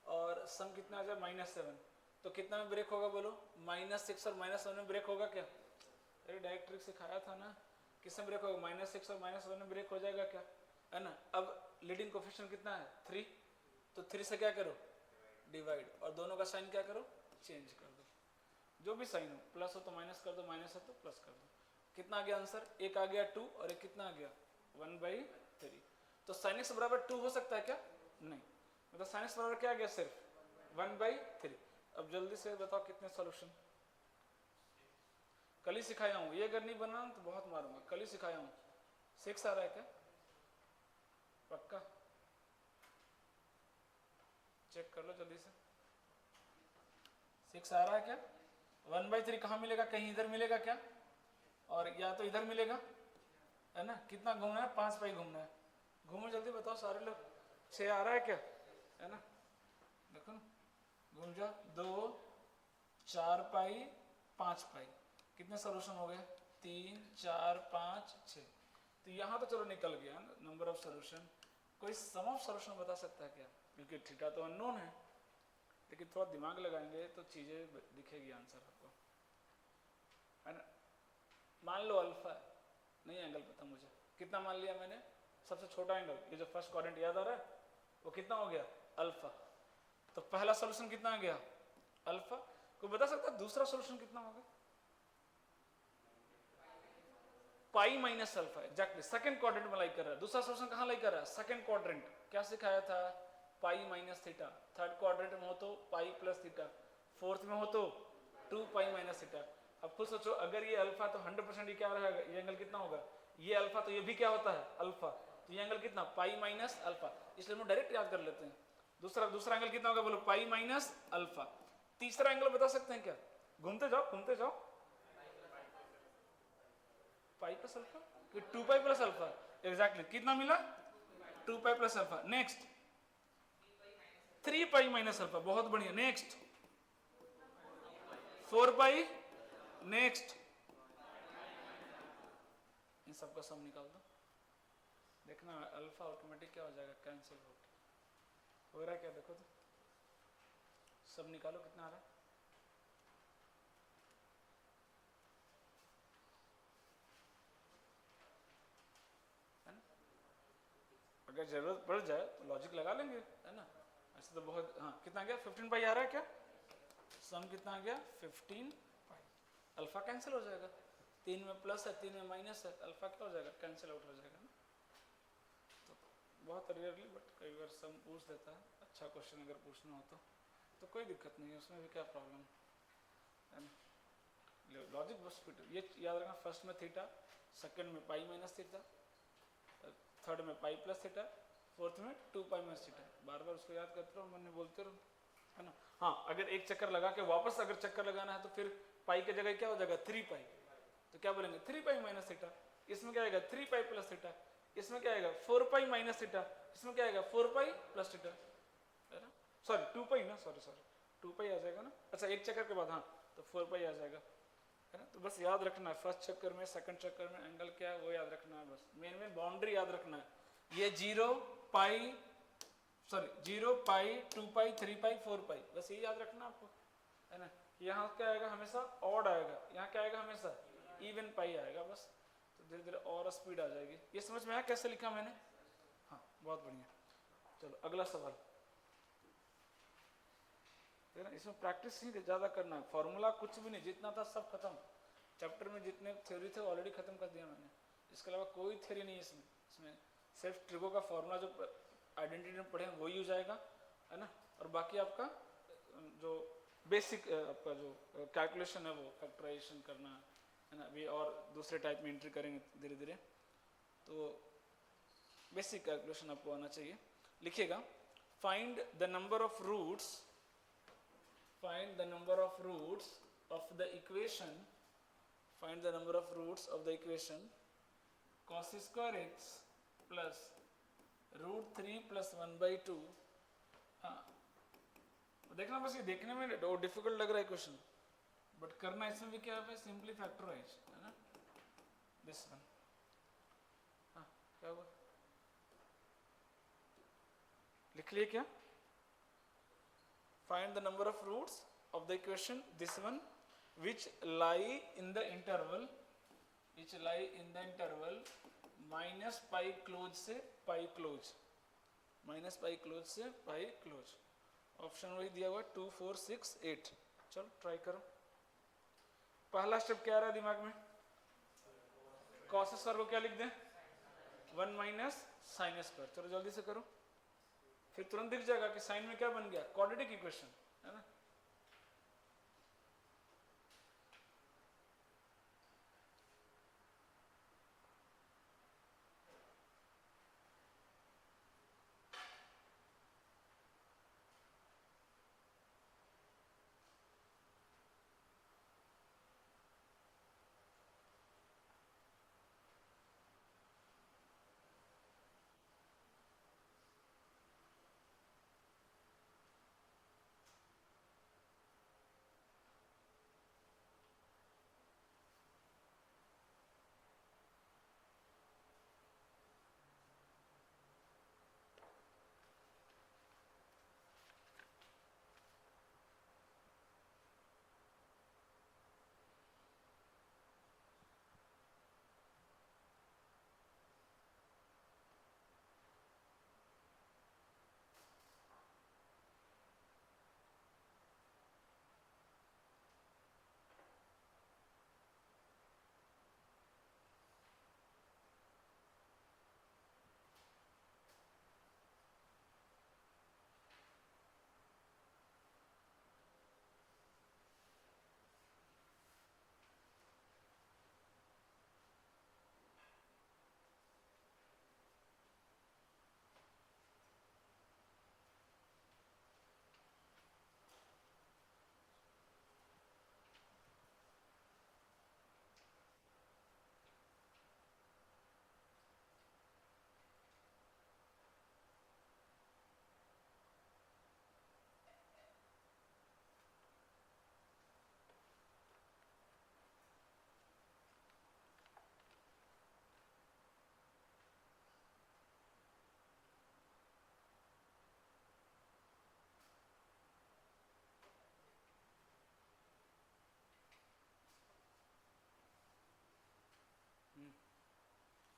और सम कितना आ जाए? -7। तो कितना में ब्रेक होगा बोलो? -6 और -7 में ब्रेक होगा क्या? अरे डायरेक्ट ट्रिक सिखाया था ना, किस में ब्रेक होगा? -6 और -7 में ब्रेक हो जाएगा क्या, है ना। अब लीडिंग कोफिशिएंट कितना है? 3, तो 3 से क्या करो? डिवाइड, और दोनों का साइन क्या करो? चेंज कर दो। जो भी साइन हो, प्लस हो तो माइनस कर दो, माइनस हो तो प्लस कर दो। कितना आ गया आंसर? एक आ गया 2 और एक कितना आ गया 1/3। तो साइन एक्स बराबर 2 हो सकता है क्या? नहीं, मतलब साइन एक्स बराबर क्या आ गया? सिर्फ 1/3। अब जल्दी से बताओ कितने सॉल्यूशन। कल ही सिखाया हूँ, ये अगर नहीं बना तो बहुत मारूंगा। कल ही सिखाया हूँ। 6 आ रहा है क्या? पक्का चेक कर लो जल्दी से। 6 आ रहा है क्या? 1/3 कहाँ मिलेगा? कहीं इधर मिलेगा क्या? और या तो इधर मिलेगा, है ना? कितना घूमना है? 5 पाई घूमना है। घूमो जल्दी, बताओ सारे लोग। 6 आ रहा है क्या? है ना? देखो ना, घूम जाओ। 2 4 पाई 5 पाई, कितने सोल्यूशन हो गए? 3 4 5 6। तो यहाँ तो चलो निकल गया ना नंबर ऑफ सोल्यूशन। कोई सम ऑफ सोल्यूशन बता सकता है क्या? क्योंकि थीटा तो अननोन है, लेकिन थोड़ा दिमाग लगाएंगे तो चीजें दिखेगी आंसर आपको, है ना? मान लो अल्फा नहीं, एंगल पता मुझे, कितना मान लिया मैंने? सबसे छोटा एंगल, ये जो फर्स्ट क्वाड्रेंट याद आ रहा है, वो कितना हो गया? अल्फा। तो पहला सोल्यूशन कितना आ गया? अल्फा। कोई बता सकता है दूसरा सोल्यूशन कितना होगा? Pi minus alpha. Exactly, second quadrant में लाई कर रहा है। दूसरा सोल्यूशन कहाँ लाई कर रहा है? Second quadrant. क्या सिखाया था? Pi minus theta. Third quadrant में हो तो पाई प्लस थीटा, फोर्थ में हो तो 2 पाई माइनस थीटा। अब खुद सोचो, अगर ये अल्फा तो 100% ये क्या रहेगा? ये एंगल कितना होगा? ये अल्फा तो ये भी क्या होता है? अल्फा। तो ये एंगल कितना? Pi minus alpha. इसलिए हम डायरेक्ट याद कर लेते हैं। दूसरा एंगल कितना होगा? बोलो, पाई माइनस अल्फा। तीसरा एंगल बता सकते हैं क्या? घूमते जाओ घूमते जाओ। पाई प्लस अल्फा, 2 पाई प्लस अल्फा। एग्जैक्टली, कितना मिला? 2 पाई plus alpha. Next 3 pi minus alpha. बहुत बढ़िया। Next 4 pi. नेक्स्ट इन सबका सम निकाल दो, देखना अल्फा ऑटोमेटिक क्या हो जाएगा? कैंसिल हो रहा है क्या? देखो तो, सब निकालो कितना आ रहा है। अगर जरूरत पड़ जाए तो लॉजिक लगा लेंगे, है ना? ऐसे तो बहुत, हाँ कितना गया? 15 पाई आ रहा है क्या? सम कितना आ गया? 15 पाई। अल्फा कैंसिल हो जाएगा, 3 में प्लस है 3 में माइनस है, अल्फा क्या हो जाएगा? कैंसिल आउट हो जाएगा ना। तो बहुत रेयरली, बट कई बार सम पूछ देता है। अच्छा क्वेश्चन अगर पूछना हो तो कोई दिक्कत नहीं है, उसमें भी क्या प्रॉब्लम है ना? लॉजिक बस फिट। ये याद रखना, फर्स्ट में थीटा, सेकंड में पाई माइनस थीटा, थर्ड में पाई प्लस थीटा, फोर्थ में 2 पाई माइनस थीटा। बार बार उसको याद करते रहो, मैंने बोलते रहो, है ना? हाँ, अगर एक चक्कर लगा के वापस अगर चक्कर लगाना है तो फिर पाई की जगह क्या हो जाएगा? 3 पाई। तो क्या बोलेंगे? 3 पाई माइनस थीटा। इसमें क्या आएगा? 3 पाई प्लस थीटा। इसमें क्या आएगा? 4 पाई माइनस थीटा। इसमें क्या आएगा? 4 पाई प्लस थीटा, है ना? सॉरी 2 पाई ना, सॉरी 2 पाई आ जाएगा ना। अच्छा, एक चक्कर के बाद, हाँ, तो 4 पाई आ जाएगा, है ना? तो बस याद रखना है, फर्स्ट चक्कर में सेकंड चक्कर में एंगल क्या है वो याद रखना है। बस मेन बाउंड्री याद रखना है। ये 0 पाई, सॉरी 0 पाई 2 पाई 3 पाई 4 पाई, बस ये याद रखना आपको, है ना? यहाँ क्या आएगा? हमेशा ऑड आएगा। यहाँ क्या आएगा? हमेशा इवन पाई आएगा। बस तो धीरे धीरे और स्पीड आ जाएगी। ये समझ में आया कैसे लिखा मैंने? हाँ, बहुत बढ़िया। चलो अगला सवाल, है ना? इसमें प्रैक्टिस ही ज़्यादा करना है। फॉर्मूला कुछ भी नहीं, जितना था सब खत्म। चैप्टर में जितने थ्योरी थे ऑलरेडी खत्म कर दिया मैंने। इसके अलावा कोई थ्योरी नहीं है इसमें सिर्फ ट्रिगो का फॉर्मूला जो आइडेंटिटी में पढ़े हैं वही हो जाएगा, है ना? और बाकी आपका जो बेसिक आपका जो कैलकुलेशन है, वो फैक्टराइजेशन करना है ना। अभी और दूसरे टाइप में एंट्री करेंगे धीरे धीरे, तो बेसिक कैलकुलेशन आपको आना चाहिए। लिखिएगा, find the number of roots, find the number of roots of the equation, find the number of roots of the equation cos square x plus root 3 plus 1/2। हाँ, देखना, बस ये देखने में डिफिकल्ट लग रहा है क्वेश्चन, बट करना इसमें भी क्या है? सिंपली फैक्टराइज, है ना? This one. हाँ, क्या हुआ? लिख लिए क्या? Find the number of roots of the equation, this one, which lie in the interval, which lie in the interval minus pi close से pi close, minus pi close से pi close। ऑप्शन वही दिया हुआ 2 4 6 8। चलो try करो। पहला step क्या आ रहा है दिमाग में? कॉस स्क्वायर को क्या लिख दें? 1 माइनस साइन स्क्वायर। चलो जल्दी से करो, फिर तुरंत दिख जाएगा कि साइन में क्या बन गया, क्वाड्रेटिक इक्वेशन, है ना।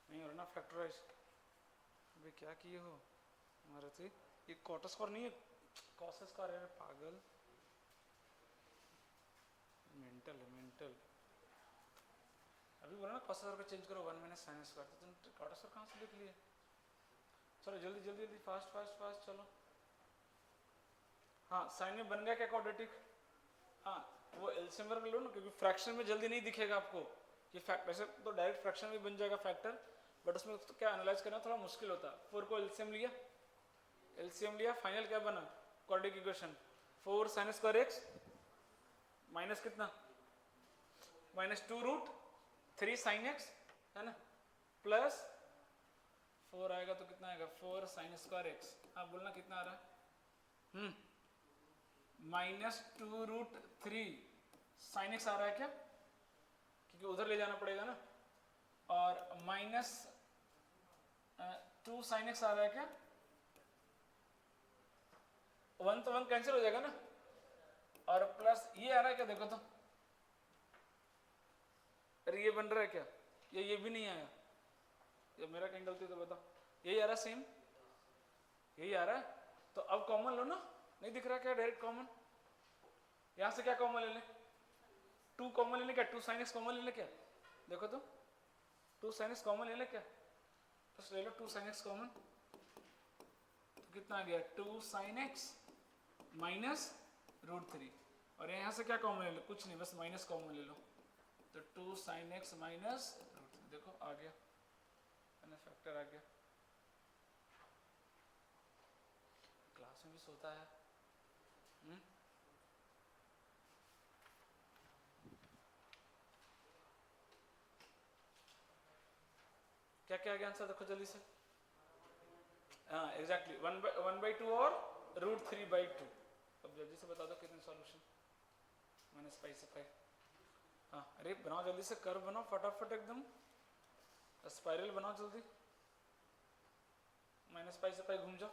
नहीं हो रहा ना फैक्टराइज। अबे क्या किए हो हमारे से, ये कॉट स्क्वायर नहीं है, कॉस स्क्वायर है पागल, मेंटल है मेंटल। अभी बोला ना कॉस स्क्वायर को चेंज करो 1 माइनस साइन स्क्वायर, तो तुम कॉट स्क्वायर कहाँ से लिख लिए? चलो जल्दी जल्दी जल्दी फास्ट फास्ट फास्ट चलो। हाँ साइन में बन गया क्या क्वाड्रेटिक? हाँ वो एलसीएम वर्ग लो ना, क्योंकि फ्रैक्शन में जल्दी नहीं दिखेगा आपको कि फैक्टर, वैसे तो डायरेक्ट फ्रैक्शन में बन जाएगा फैक्टर, बट उसमें तो क्या एनालाइज करना थोड़ा मुश्किल होता है। 4 को एलसीएम लिया, एलसीएम लिया, फाइनल क्या बना? Quadratic equation 4 sign square x minus कितना, माइनस 2 रूट 3 साइन एक्स, है ना, प्लस 4 आएगा तो कितना आएगा 4 साइन स्क्वायर एक्स। आप बोलना कितना आ रहा है? माइनस 2 रूट 3 साइन एक्स आ रहा है क्या, क्योंकि उधर ले जाना पड़ेगा ना, और माइनस 2 साइन एक्स आ रहा है क्या? 1 तो 1 कैंसिल हो जाएगा ना, और प्लस ये आ रहा है क्या, देखो तो, अरे ये बन रहा है क्या, ये भी नहीं आया, ये मेरा कहीं गलती तो बताओ, यही आ रहा है सेम, यही आ रहा है। तो अब कॉमन लो ना, नहीं दिख रहा क्या डायरेक्ट कॉमन? यहां से क्या कॉमन ले लें? 2 कॉमन ले लें क्या? 2 साइन एक्स कॉमन ले लें क्या? देखो तो 2 साइन एक्स कॉमन ले लें क्या? बस ले लो 2 साइन एक्स कॉमन, तो कितना आ गया 2 साइन एक्स माइनस रूट 3, और यहाँ से क्या कॉमन ले लो? कुछ नहीं, बस माइनस कॉमन ले लो, तो 2 साइन एक्स माइनस रूट 3, देखो आ गया, फैक्टर आ गया। क्लास में भी सोता है। क्या क्या आ गया आंसर, देखो जल्दी से। हाँ एग्जैक्टली 1/2 और रूट 3/2। अब जल्दी से बता दो कितने सॉल्यूशन, माइनस पाई से पाई। हाँ अरे बनाओ जल्दी से, कर्व बनाओ फटाफट एकदम, स्पाइरल बनाओ जल्दी, माइनस पाई से पाई घूम जाओ,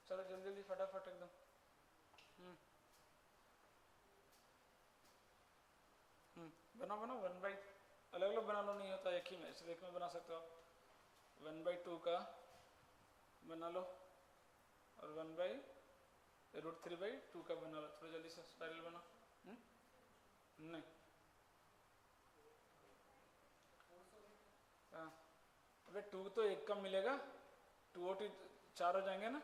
चलो जल्दी जल्दी फटाफट एकदम। बनाओ बनाओ 1/, अलग अलग बना लो, नहीं होता एक ही में, सिर्फ एक में बना सकते हो आप। 1/2 का बना लो, और 1/√3/2 का बना लो, थोड़ा जल्दी से स्पाइरल बनाओ। नहीं अबे 2 तो 1 कम मिलेगा, 2 और 2 4 हो जाएंगे ना।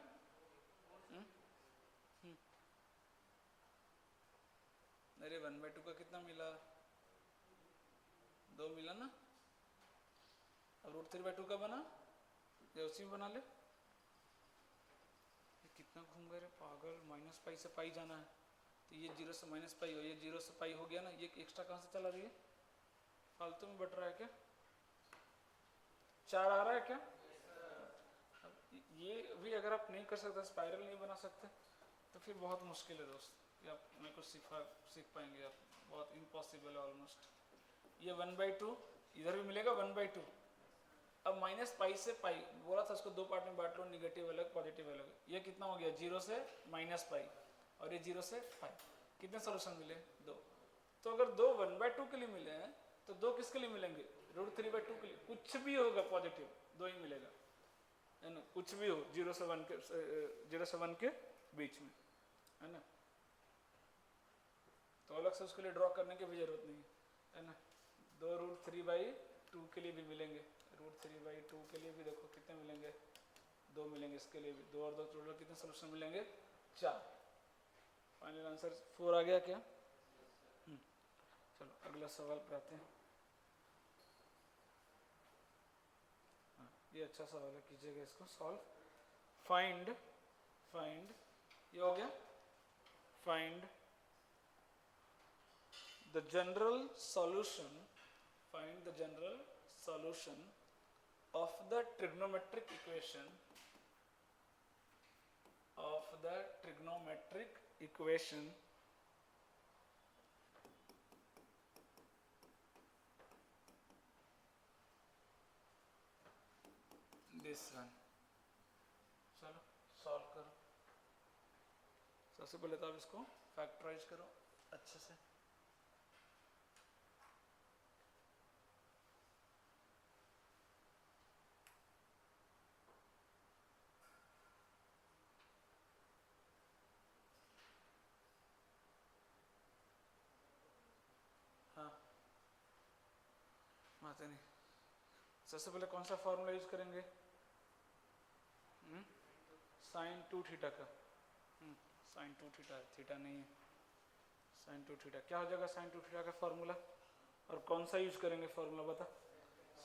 अरे 1/2 का कितना मिला, 2 मिला ना। अब √3/2 का बना, ये उसी में बना ले। ये कितना घूम गए रे पागल, -पाई से पाई जाना है, तो ये 0 से -पाई हो, ये 0 से पाई हो गया ना, ये एक्स्ट्रा कहाँ से चला रही है, फालतू में बट रहा है क्या, 4 आ रहा है क्या। अब ये भी अगर आप नहीं कर सकते, स्पाइरल नहीं बना सकते, तो फिर बहुत मुश्किल है दोस्त, कि आप मैं कुछ सीख पाएंगे आप, बहुत इम्पॉसिबल है ऑलमोस्ट। ये 1/2 इधर भी मिलेगा 1/2। अब -पाई से पाई बोला था, उसको 2 पार्ट में बांट लो, निगेटिव अलग पॉजिटिव अलग। ये कितना हो गया, 0 से -पाई और ये 0 से पाई। कितने सोल्यूशन मिले, 2। तो अगर 2 1/2 के लिए मिले हैं, तो 2 किसके लिए मिलेंगे, √3/2 के लिए। कुछ भी होगा पॉजिटिव 2 ही मिलेगा, है ना, कुछ भी हो 0 से 1 के बीच में, है ना। तो अलग से उसके लिए ड्रॉ करने की भी जरूरत नहीं है ना। 2 √3/2 के लिए भी मिलेंगे, √3/2 के लिए भी देखो कितने मिलेंगे, 2 मिलेंगे, इसके लिए भी 2 और 2 टोटल कितने सोल्यूशन मिलेंगे, 4। फाइनल आंसर 4 आ गया क्या। चलो अगला सवाल पे आते हैं। हाँ, ये अच्छा सवाल है, कीजिएगा इसको सॉल्व। फाइंड ये हो गया, find the general solution of the trigonometric equation this one। चलो सॉल्व करो। सबसे पहले तो आप इसको फैक्टराइज करो अच्छे से। हाँ माते नहीं, सबसे पहले कौन सा फॉर्मूला यूज करेंगे, sin 2 थीटा का। sin 2 थीटा, थीटा नहीं है, sin 2 थीटा क्या हो जाएगा, sin 2 थीटा का फॉर्मूला। और कौन सा यूज करेंगे फॉर्मूला बता,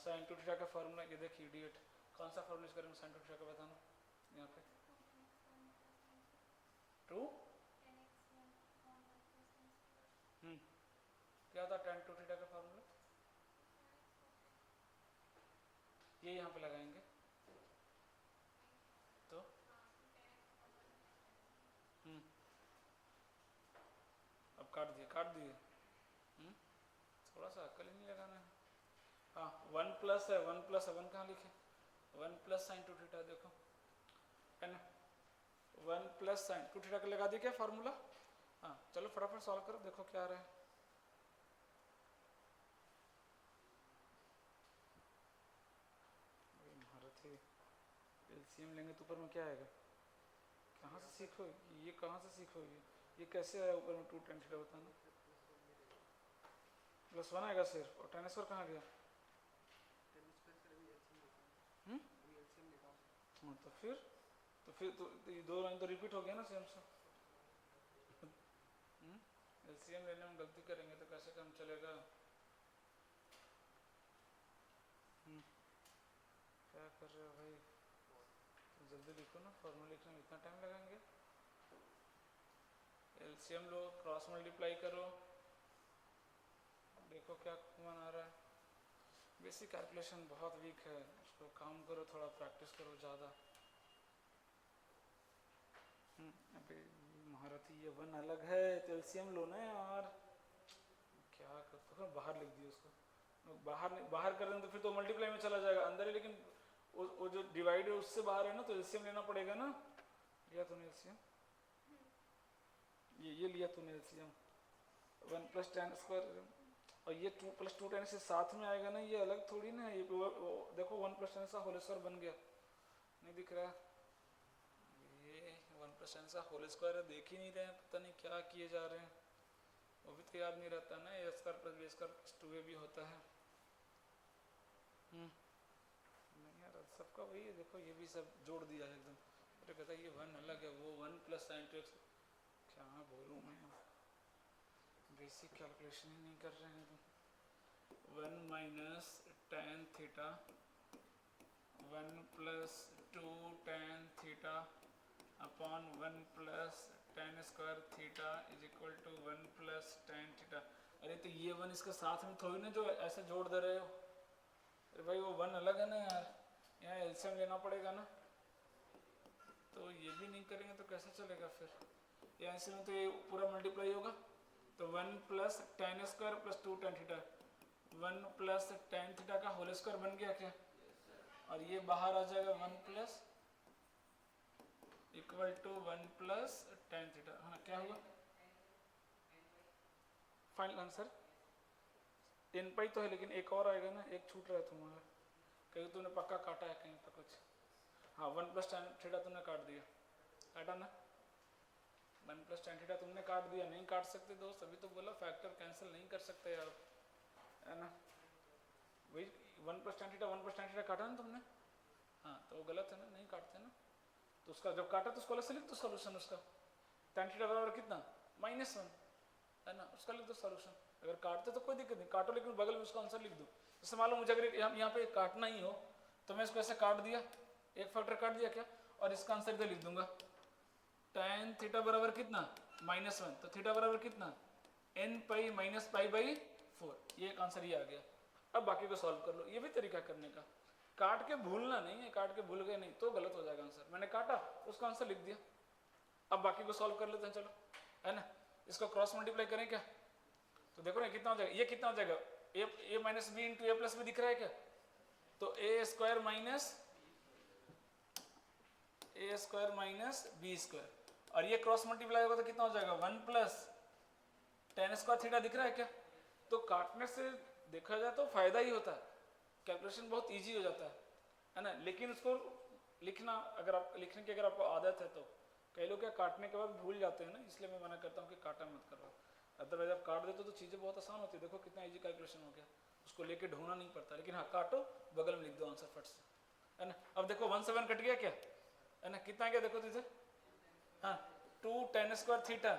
sin 2 थीटा का फॉर्मूला। ये देखिए इडियट, कौन सा फॉर्मूला यूज करेंगे sin 2 थीटा का, बताना यहाँ पे। 2 क्या था tan 2 थीटा का फॉर्मूला, ये यहाँ पे लगाएंगे तो अब काट दिए। थोड़ा सा अक्ल ही नहीं लगाना है। हाँ 1 प्लस है, 1 प्लस 1 कहाँ लिखे, 1 प्लस sin 2 थीटा देखो, है ना, 1 प्लस sin 2 थीटा का लगा दिया क्या फॉर्मूला। हाँ चलो फटाफट सॉल्व करो, देखो क्या आ रहा है। महारथी एलसीएम लेंगे तो ऊपर में क्या आएगा, कहाँ से सीखोगे ये, कहाँ से सीखोगे ये, कैसे आया ऊपर में 2 tan थीटा, बताना। +1 आएगा सिर्फ, और tan स्क्वायर कहाँ गया। हाँ तो फिर तो ये 2 लाइन तो रिपीट हो गया ना सेम से। एलसीएम लेने में गलती करेंगे तो कैसे काम चलेगा। क्या कर रहे हो भाई, तो जल्दी लिखो ना, फॉर्मूला लिखने में इतना टाइम लगाएंगे। एलसीएम लो, क्रॉस मल्टीप्लाई करो, देखो क्या मान आ रहा है। बेसिक कैलकुलेशन बहुत वीक है, उसको काम करो, थोड़ा प्रैक्टिस करो ज़्यादा। अबे महारथी ये 1 अलग है, तो एलसीएम लो ना यार, क्या कर, तो फिर बाहर लिख दिया उसको, बाहर कर दें तो फिर तो मल्टीप्लाई में चला जाएगा अंदर ही, लेकिन वो जो डिवाइड है उससे बाहर है ना, तो एलसीएम लेना पड़ेगा ना। लिया तूने एलसीएम, ये लिया तूने एलसीएम, 1 प्लस tan स्क्वायर, और ये 2 + 2 tan से साथ में आएगा ना, ये अलग थोड़ी ना, ये देखो 1 + tan होल स्क्वायर बन गया, नहीं दिख रहा, ये 1 + tan होल स्क्वायर है, देख ही नहीं रहे हैं, पता नहीं क्या किए जा रहे हैं, वो भी तो याद नहीं रहता ना, a square + b square + 2ab भी होता है। नहीं सबका वही है, देखो ये भी सब जोड़ दिया है एकदम। अरे कहता है ये 1 अलग है, वो 1 प्लस साइन टू एक्स, क्या बोलूँ मैं, बेसिक कैलकुलेशन ही नहीं कर रहे हैं तुम। 1 minus tan theta 1 plus 2 tan theta upon 1 plus tan square theta is equal to 1 plus tan theta. अरे तो ये 1 इसके साथ में थोड़ी ना जो ऐसे जोड़ दे रहे हो, अरे भाई वो 1 अलग है ना यार, यहाँ एलसीएम लेना पड़ेगा ना, तो ये भी नहीं करेंगे तो कैसे चलेगा फिर। यहाँ से में तो ये पूरा मल्टीप्लाई होगा, तो 1 plus tan square plus 2 tan theta, 1 plus tan theta का होल स्क्वायर बन गया क्या, और ये बाहर आ जाएगा 1 plus equal to 1 plus tan theta. हाँ क्या हुआ फाइनल आंसर n पाई तो है, लेकिन एक और आएगा ना, एक छूट रहा है तुम्हारा, कहीं तुमने पक्का काटा है कहीं पर कुछ। हाँ 1 प्लस टेन थीटा तुमने काट दिया, काटा ना, 1 प्लस टेन थीटा तुमने काट दिया, नहीं काट सकते दोस्त, अभी तो बोला फैक्टर कैंसिल नहीं कर सकते यार, है ना, वही 1 plus tan theta 1 plus tan theta काटा ना तुमने, हाँ तो वो गलत है ना, नहीं काटते ना, तो उसका जब काटा तो उसको अलग से लिख दो सॉल्यूशन उसका, टेन थीटा बराबर कितना -1 है ना, उसका लिख दो सॉल्यूशन। अगर काटते तो कोई दिक्कत नहीं, काटो लेकिन बगल में उसका आंसर लिख दो। जैसे मान लो मुझे अगर यहाँ पे काटना ही हो तो मैं इसको ऐसे काट दिया, एक फैक्टर काट दिया क्या, और इसका आंसर इधर लिख दूंगा, tan थीटा बराबर कितना -1, तो थीटा बराबर कितना n pi minus pi by 4, ये एक आंसर ये आ गया। अब बाकी को सॉल्व कर लो, ये भी तरीका करने का, काट के भूलना नहीं है, काट के भूल गए नहीं तो गलत हो जाएगा आंसर। मैंने काटा उसका आंसर लिख दिया, अब बाकी को सॉल्व कर लेते हैं, चलो है ना। इसको क्रॉस मल्टीप्लाई करें क्या, तो देखो ना कितना हो जाएगा, ये कितना हो जाएगा, ए माइनस बी इंटू ए प्लस बी दिख रहा है क्या, तो ए स्क्वायर माइनस बी स्क्वायर, और ये क्रॉस मल्टीप्लाई होगा तो कितना हो जाएगा 1 प्लस टेन स्क्वायर थीटा दिख रहा है क्या। तो काटने से देखा जाए तो फायदा ही होता है, कैलकुलेशन बहुत इजी हो जाता है ना, लेकिन उसको लिखना, अगर आप लिखने की अगर आपको आदत है तो, कई लोग क्या काटने के बाद भूल जाते हैं ना, इसलिए मैं मना करता हूँ कि काटा मत करो, अदरवाइज आप काट देते तो चीज़ें बहुत आसान होती है। देखो कितना इजी कैलकुलेशन हो गया, उसको लेके ढूंढना नहीं पड़ता, लेकिन हाँ काटो बगल में लिख दो आंसर फट से, है ना। अब देखो 1 7 कट गया क्या, है ना, कितना गया देखो तो इधर, हाँ 2 टेन स्क्वायर थीटा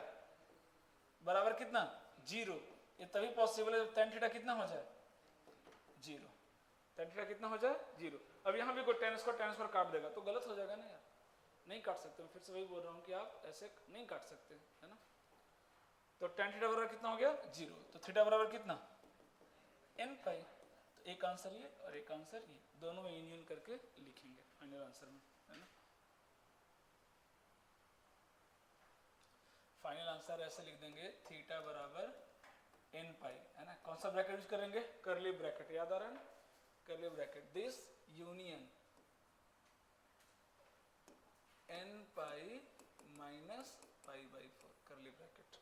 बराबर कितना 0, ये तभी पॉसिबल है टेन थीटा कितना हो जाए 0, टेन थीटा कितना हो जाए 0। अब यहाँ भी कोई टेन स्क्वायर काट देगा तो गलत हो जाएगा ना यार, नहीं काट सकते। मैं फिर से वही बोल रहा हूँ कि आप ऐसे नहीं काट सकते, है ना। तो टेन थीटा बराबर कितना हो गया 0, तो थीटा बराबर कितना n पाई, तो एक आंसर ये और एक आंसर ये, दोनों में यूनियन करके लिखेंगे फाइनल आंसर में, है ना। फाइनल आंसर ऐसे लिख देंगे, थीटा बराबर n पाई, है ना। कौन सा ब्रैकेट यूज करेंगे, करली ब्रैकेट, याद आ रहा है ना, करली bracket, this union n pi minus pi by 4, करली ब्रैकेट,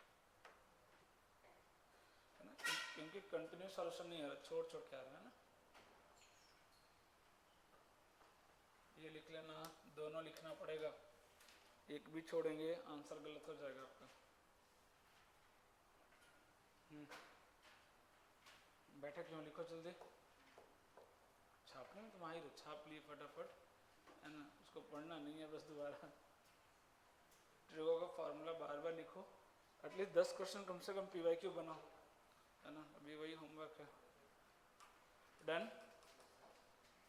है ना, क्योंकि कंटिन्यूस सॉल्यूशन नहीं आ रहा, छोड़ छोड़ के आ रहा है ना। ये लिख लेना, दोनों लिखना पड़ेगा, एक भी छोड़ेंगे आंसर गलत हो जाएगा आपका। बैठे क्यों, लिखो जल्दी, छापने में तो माहिर हो, छाप लिए फटाफट, है ना, उसको पढ़ना नहीं है बस दोबारा। ट्रिगो का फार्मूला बार बार लिखो, एटलीस्ट 10 क्वेश्चन कम से कम पीवाईक्यू बनाओ, है ना, अभी वही होमवर्क है। डन,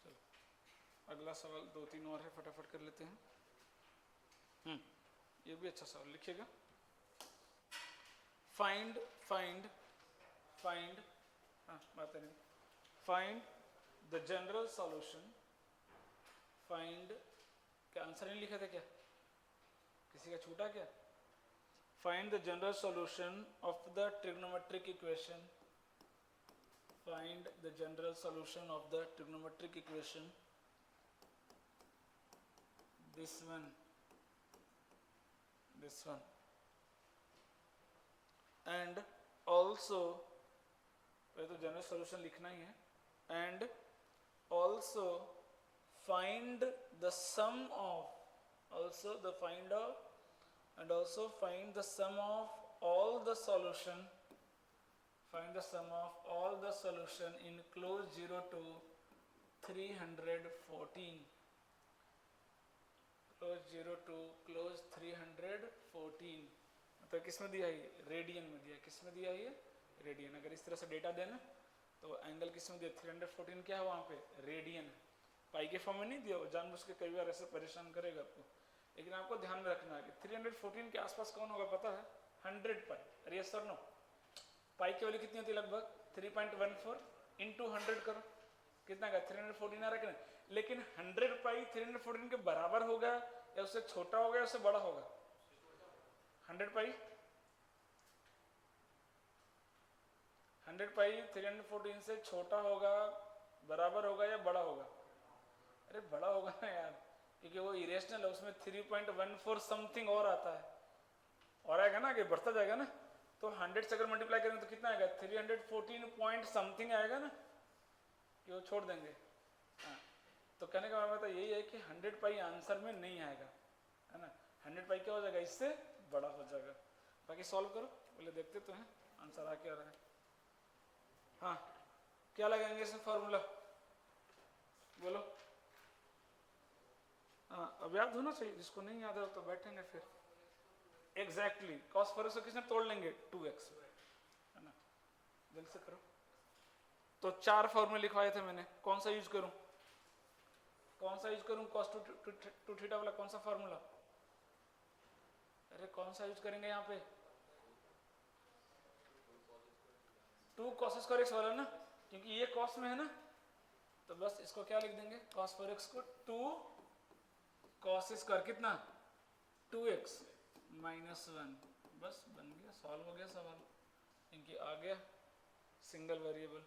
चलो अगला सवाल 2-3 और है, फटाफट कर लेते हैं। ये भी अच्छा सवाल, लिखिएगा, फाइंड फाइंड फाइंड, हाँ बात नहीं, find the general solution, find, क्या आंसर नहीं लिखा था क्या, किसी का छूटा क्या, find the general solution of the trigonometric equation, find the general solution of the trigonometric equation, this one, and also पहले तो जनरल सॉल्यूशन लिखना ही है, and also find the sum of, also the find of, and also find the sum of all the solution, find the sum of all the solution in close 0 to 314, close 02 close 314, तो किस में दिया है? Radian में दिया। किस में दिया है? ये रेडियन। अगर इस तरह से डेटा देना तो एंगल किस में दिया? 314 क्या है वहाँ पे? रेडियन है। पाई के फॉर्म में नहीं दिया, जानबूझ के कई बार ऐसे परेशान करेगा आपको। लेकिन आपको ध्यान में रखना है कि 314 के आसपास कौन होगा पता है? 100 पाई। अरे यस सर नो? पाई की वैल्यू कितनी होती है? लगभग 3.14 इंटू 100 करो, कितना का? 314 आ रहा है कि नहीं? लेकिन 100 पाई 314 के बराबर होगा या उससे छोटा होगा या उससे बड़ा होगा? 100 पाई 314 से छोटा होगा, बराबर होगा या बड़ा होगा? अरे बड़ा होगा ना यार, क्योंकि वो इरेशनल है, उसमें 3.14 समथिंग और आता है, और आएगा ना, आगे बढ़ता जाएगा ना। तो 100 से अगर मल्टीप्लाई करेंगे तो कितना आएगा? 314 पॉइंट समथिंग आएगा ना, कि वो छोड़ देंगे। हाँ, तो कहने का मतलब यही है कि 100 पाई आंसर में नहीं आएगा, है ना। 100 पाई क्या हो जाएगा? इससे बड़ा हो जाएगा। बाकी सॉल्व करो, पहले देखते तो हैं आंसर आ क्या रहा है। हाँ, क्या लगाएंगे इसमें फॉर्मूला? बोलो। हाँ, अब याद होना चाहिए, जिसको नहीं याद है तो बैठेंगे फिर। एग्जैक्टली कॉस फॉर एक्स को किसने तोड़ लेंगे? 2x, है ना। जल्द से करो। तो 4 फॉर्मूले लिखवाए थे मैंने, कौन सा यूज करूं? कौन सा यूज करूं? कॉस टू थीटा वाला कौन सा फॉर्मूला? अरे कौन सा यूज करेंगे यहाँ पे? 2 cos स्क्वायर एक्स वाला ना, क्योंकि ये कॉस में है ना, तो बस इसको क्या लिख देंगे? cos फॉर एक्स को 2 cos स्क्वायर कितना? 2x minus 1। बस बन गया, सॉल्व हो गया सवाल, क्योंकि आ गया सिंगल वेरिएबल,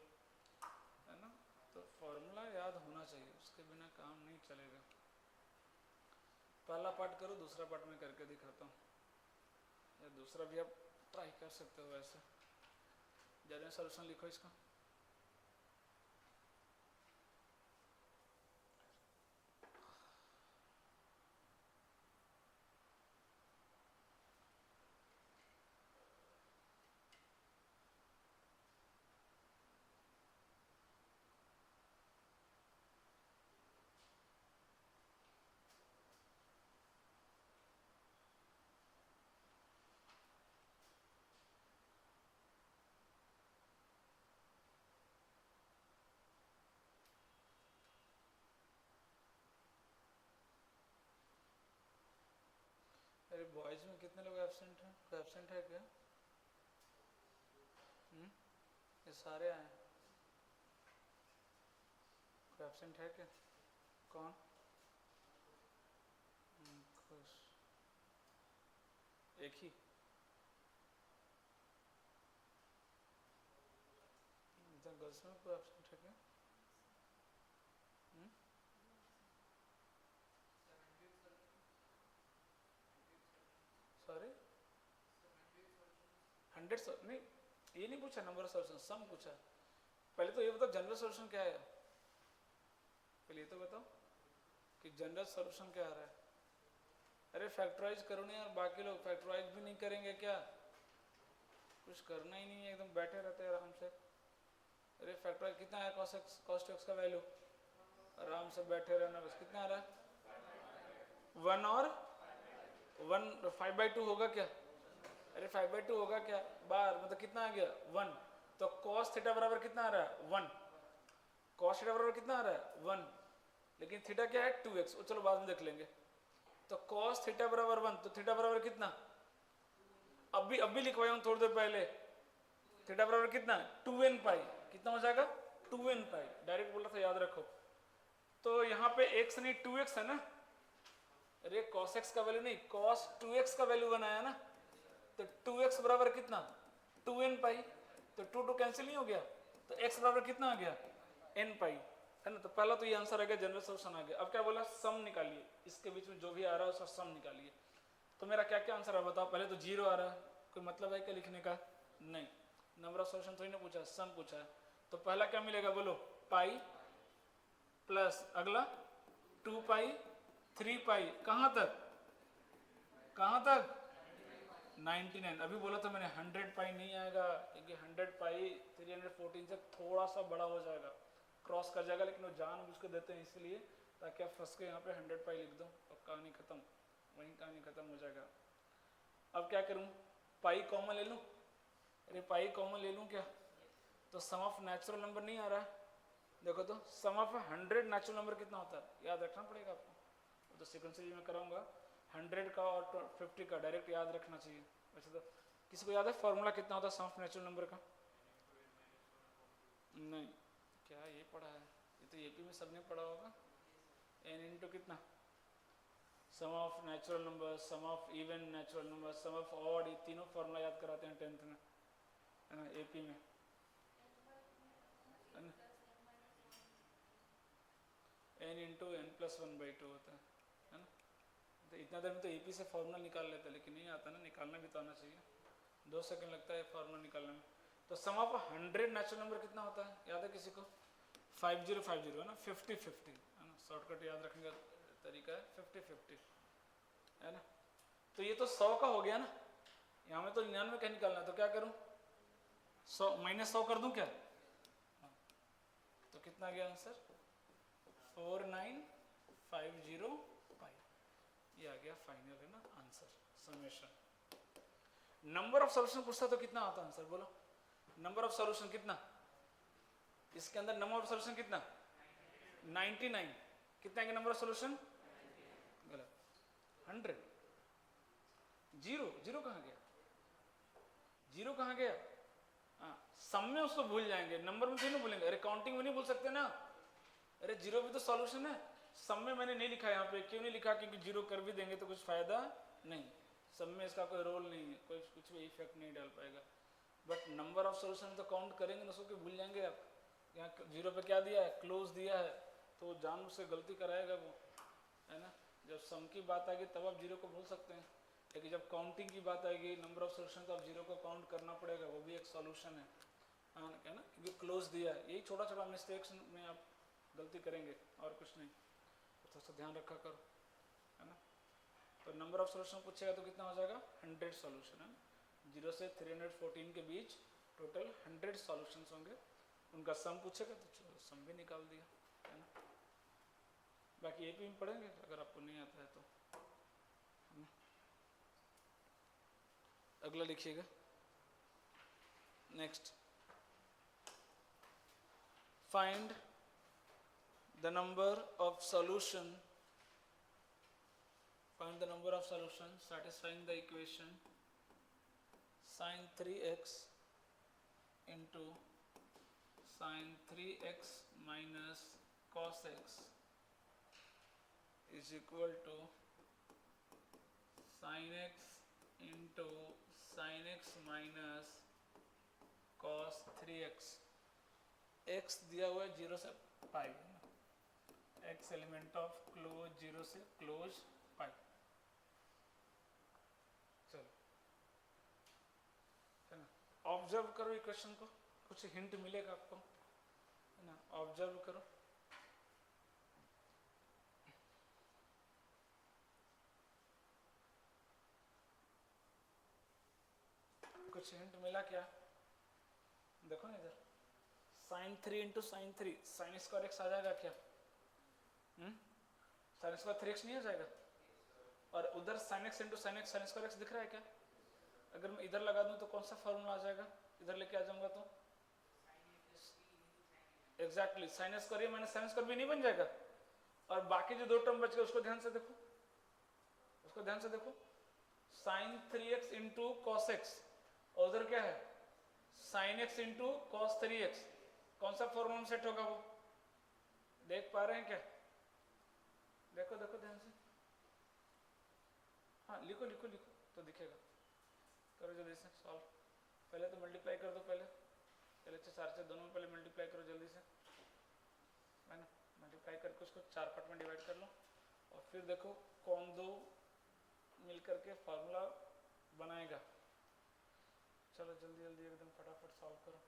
है ना। तो फॉर्मूला याद होना चाहिए, उसके बिना काम नहीं चलेगा। पहला पार्ट करो, दूसरा पार्ट में करके दिखाता हूँ, या दूसरा भी आप ट्राई कर सकते हो। वैसे जनरल सॉल्यूशन लिखो इसका। अरे बॉयज में कितने लोग एब्सेंट हैं? कोई एब्सेंट है क्या? ये सारे आए, कोई एब्सेंट है क्या? कौन? खुश, एक ही। गर्ल्स में कोई एब्सेंट है क्या? सॉरी, 100 नहीं, ये नहीं पूछा नंबर ऑफ सॉल्यूशन, सम पूछा। पहले तो ये बताओ जनरल सॉल्यूशन क्या है, पहले ये तो बताओ कि जनरल सॉल्यूशन क्या आ रहा है। अरे फैक्टराइज करो ना यार, बाकी लोग फैक्टराइज भी नहीं करेंगे क्या? कुछ करना ही नहीं है, एकदम बैठे रहते हैं आराम से। अरे फैक्टराइज कितना है? कॉस्ट एक्स का वैल्यू, आराम से बैठे रहना बस। कितना आ रहा है? 1 और 1 5/2 होगा क्या? अरे 5/2 होगा क्या बार, मतलब कितना आ गया? 1। तो cos थीटा बराबर कितना आ रहा है? 1। cos थीटा बराबर कितना आ रहा है? 1। लेकिन थीटा क्या है? 2x, वो चलो बाद में देख लेंगे। तो cos थीटा बराबर 1, तो थीटा बराबर कितना? अभी लिखवाया हूँ थोड़ी देर पहले। थीटा बराबर कितना? 2n पाई। कितना हो जाएगा? 2n पाई। डायरेक्ट बोला था, याद रखो। तो यहाँ पे x नहीं 2x है ना। अरे cos x का वैल्यू नहीं, cos 2x का वैल्यू बनाया ना। तो 2x बराबर कितना? 2n पाई। तो 2 कैंसिल नहीं हो गया, तो x बराबर कितना आ गया? n पाई, है ना। तो पहला तो ये आंसर आ गया, जनरल सॉल्यूशन आ गया। अब क्या बोला? सम निकालिए, इसके बीच में जो भी आ रहा है उसका सम निकालिए। तो मेरा क्या क्या आंसर है बताओ? पहले तो 0 आ रहा है, कोई मतलब है क्या लिखने का? नहीं। नंबर ऑफ सॉल्यूशन थोड़ी ना पूछा, सम पूछा है। तो पहला क्या मिलेगा बोलो? पाई प्लस अगला 2 पाई 3 पाई, कहाँ तक? कहाँ तक? 99। अभी बोला था मैंने 100 पाई नहीं आएगा, क्योंकि 100 पाई 314 से थोड़ा सा बड़ा हो जाएगा, क्रॉस कर जाएगा, लेकिन वो जानबूझ के देते हैं इसलिए ताकि आप फंस के यहाँ पे 100 पाई लिख दो और कहानी खत्म, वहीं कहानी खत्म हो जाएगा। अब क्या करूँ, पाई कॉमन ले लूँ? अरे पाई कॉमन ले लूँ क्या? तो सम ऑफ नेचुरल नंबर नहीं आ रहा है, देखो तो सम ऑफ 100 नेचुरल नंबर कितना होता है, याद रखना पड़ेगा आपको। तो सीक्वेंशियली मैं कराऊंगा 100 का और 50 का, डायरेक्ट याद रखना चाहिए। वैसे तो किसी को याद है फॉर्मूला कितना होता है सम ऑफ नेचुरल नंबर का? नहीं, क्या ये पढ़ा है? ये तो एपी में सबने पढ़ा होगा। n इंटू कितना, sum of natural number, sum of even natural number, sum of odd, ये तीनों फॉर्मूला याद कराते हैं 10th में, है ना, एपी में, है ना। n इंटू एन प्लस 1/2 होता है ना। तो इतना देर में तो एपी से फार्मूला निकाल लेते हैं, लेकिन नहीं आता ना, निकालना भी तो आना चाहिए। 2 सेकंड लगता है फार्मूला निकालने में। तो सम ऑफ 100 नेचुरल नंबर कितना होता है, याद है किसी को? 5050 है ना, 5050 है ना, शॉर्टकट याद रखने का तरीका है 5050, है ना। तो ये तो 100 का हो गया ना, यहाँ में तो 99 का निकालना है, तो क्या करूँ, 100 -100 कर दूँ क्या? तो कितना गया आंसर, 4950 पाई, ये आ गया फाइनल, है ना answer, summation. Number of solution पूछता तो कितना आता आंसर, बोलो नंबर ऑफ सॉल्यूशन कितना, इसके अंदर नंबर ऑफ सॉल्यूशन कितना, 99, कितना है नंबर ऑफ सॉल्यूशन, गलत, 100, जीरो, जीरो कहाँ गया, जीरो कहाँ गया, हाँ सम में उसको भूल जाएंगे, नंबर में नहीं भूलेंगे, अरे काउंटिंग में नहीं भूल सकते ना, अरे जीरो भी तो सॉल्यूशन है। सम में मैंने नहीं लिखा यहाँ पे, क्यों नहीं लिखा, क्योंकि जीरो कर भी देंगे तो कुछ फायदा नहीं, सम में इसका कोई रोल नहीं है, कोई कुछ भी इफेक्ट नहीं डाल पाएगा। बट नंबर ऑफ सॉल्यूशन तो काउंट करेंगे ना, उसको भूल जाएंगे आप। यहाँ जीरो पे क्या दिया है, क्लोज दिया है, तो जान से गलती कराएगा वो, है ना। जब सम की बात आएगी तब आप जीरो को भूल सकते हैं, लेकिन जब काउंटिंग की बात आएगी, नंबर ऑफ सॉल्यूशन, तो आप जीरो को काउंट करना पड़ेगा, वो भी एक सॉल्यूशन है ना, क्योंकि क्लोज दिया है। यही छोटा छोटा मिस्टेक्स में आप गलती करेंगे और कुछ नहीं, तो थोड़ा सा ध्यान रखा करो, है ना। तो नंबर ऑफ सॉल्यूशन पूछेगा तो कितना हो जाएगा, 100 सॉल्यूशन, है ना। 0 से 314 के बीच टोटल 100 सॉल्यूशंस होंगे, उनका सम पूछेगा तो चलो सम भी निकाल दिया, है ना। बाकी एपी में पढ़ेंगे अगर आपको नहीं आता है तो, है ना। अगला लिखिएगा, next, find the number of solution, find the number of solution satisfying the equation sin 3x into sin 3x minus cos x is equal to sin x into sin x minus cos 3x। x दिया हुआ है 0 से पाई, x element of close 0 से close पाई। चलो, है ना, observe करो equation को, कुछ हिंट मिलेगा आपको, है ना, ऑब्जर्व करो। कुछ हिंट मिला क्या, देखो ना इधर, sin 3 into sine 3, sine square x आ जाएगा क्या, साइन स्क्वायर 3x नहीं आ जाएगा, और उधर sin x into sine x, sign square x दिख रहा है क्या? अगर मैं इधर लगा दूं तो कौन सा फॉर्मूला आ जाएगा, इधर लेके आ जाऊंगा तो exactly sine square minus sine square भी नहीं बन जाएगा, और बाकी जो दो टर्म बच गए उसको ध्यान से देखो, उसको ध्यान से देखो, sign 3x into cos x, और उधर क्या है sign x into cos 3x, कौन सा फॉर्मूला में सेट होगा वो, देख पा रहे हैं क्या, देखो देखो ध्यान से, हाँ लिखो लिखो लिखो तो दिखेगा, करो जल्दी से सॉल्व, पहले तो मल्टीप्लाई कर दो, पहले 4 से दोनों पहले मल्टीप्लाई करो जल्दी से, है ना, मल्टीप्लाई करके उसको 4 पार्ट में डिवाइड कर लो, और फिर देखो कौन दो मिल करके फार्मूला बनाएगा। चलो जल्दी जल्दी एकदम फटाफट सॉल्व करो।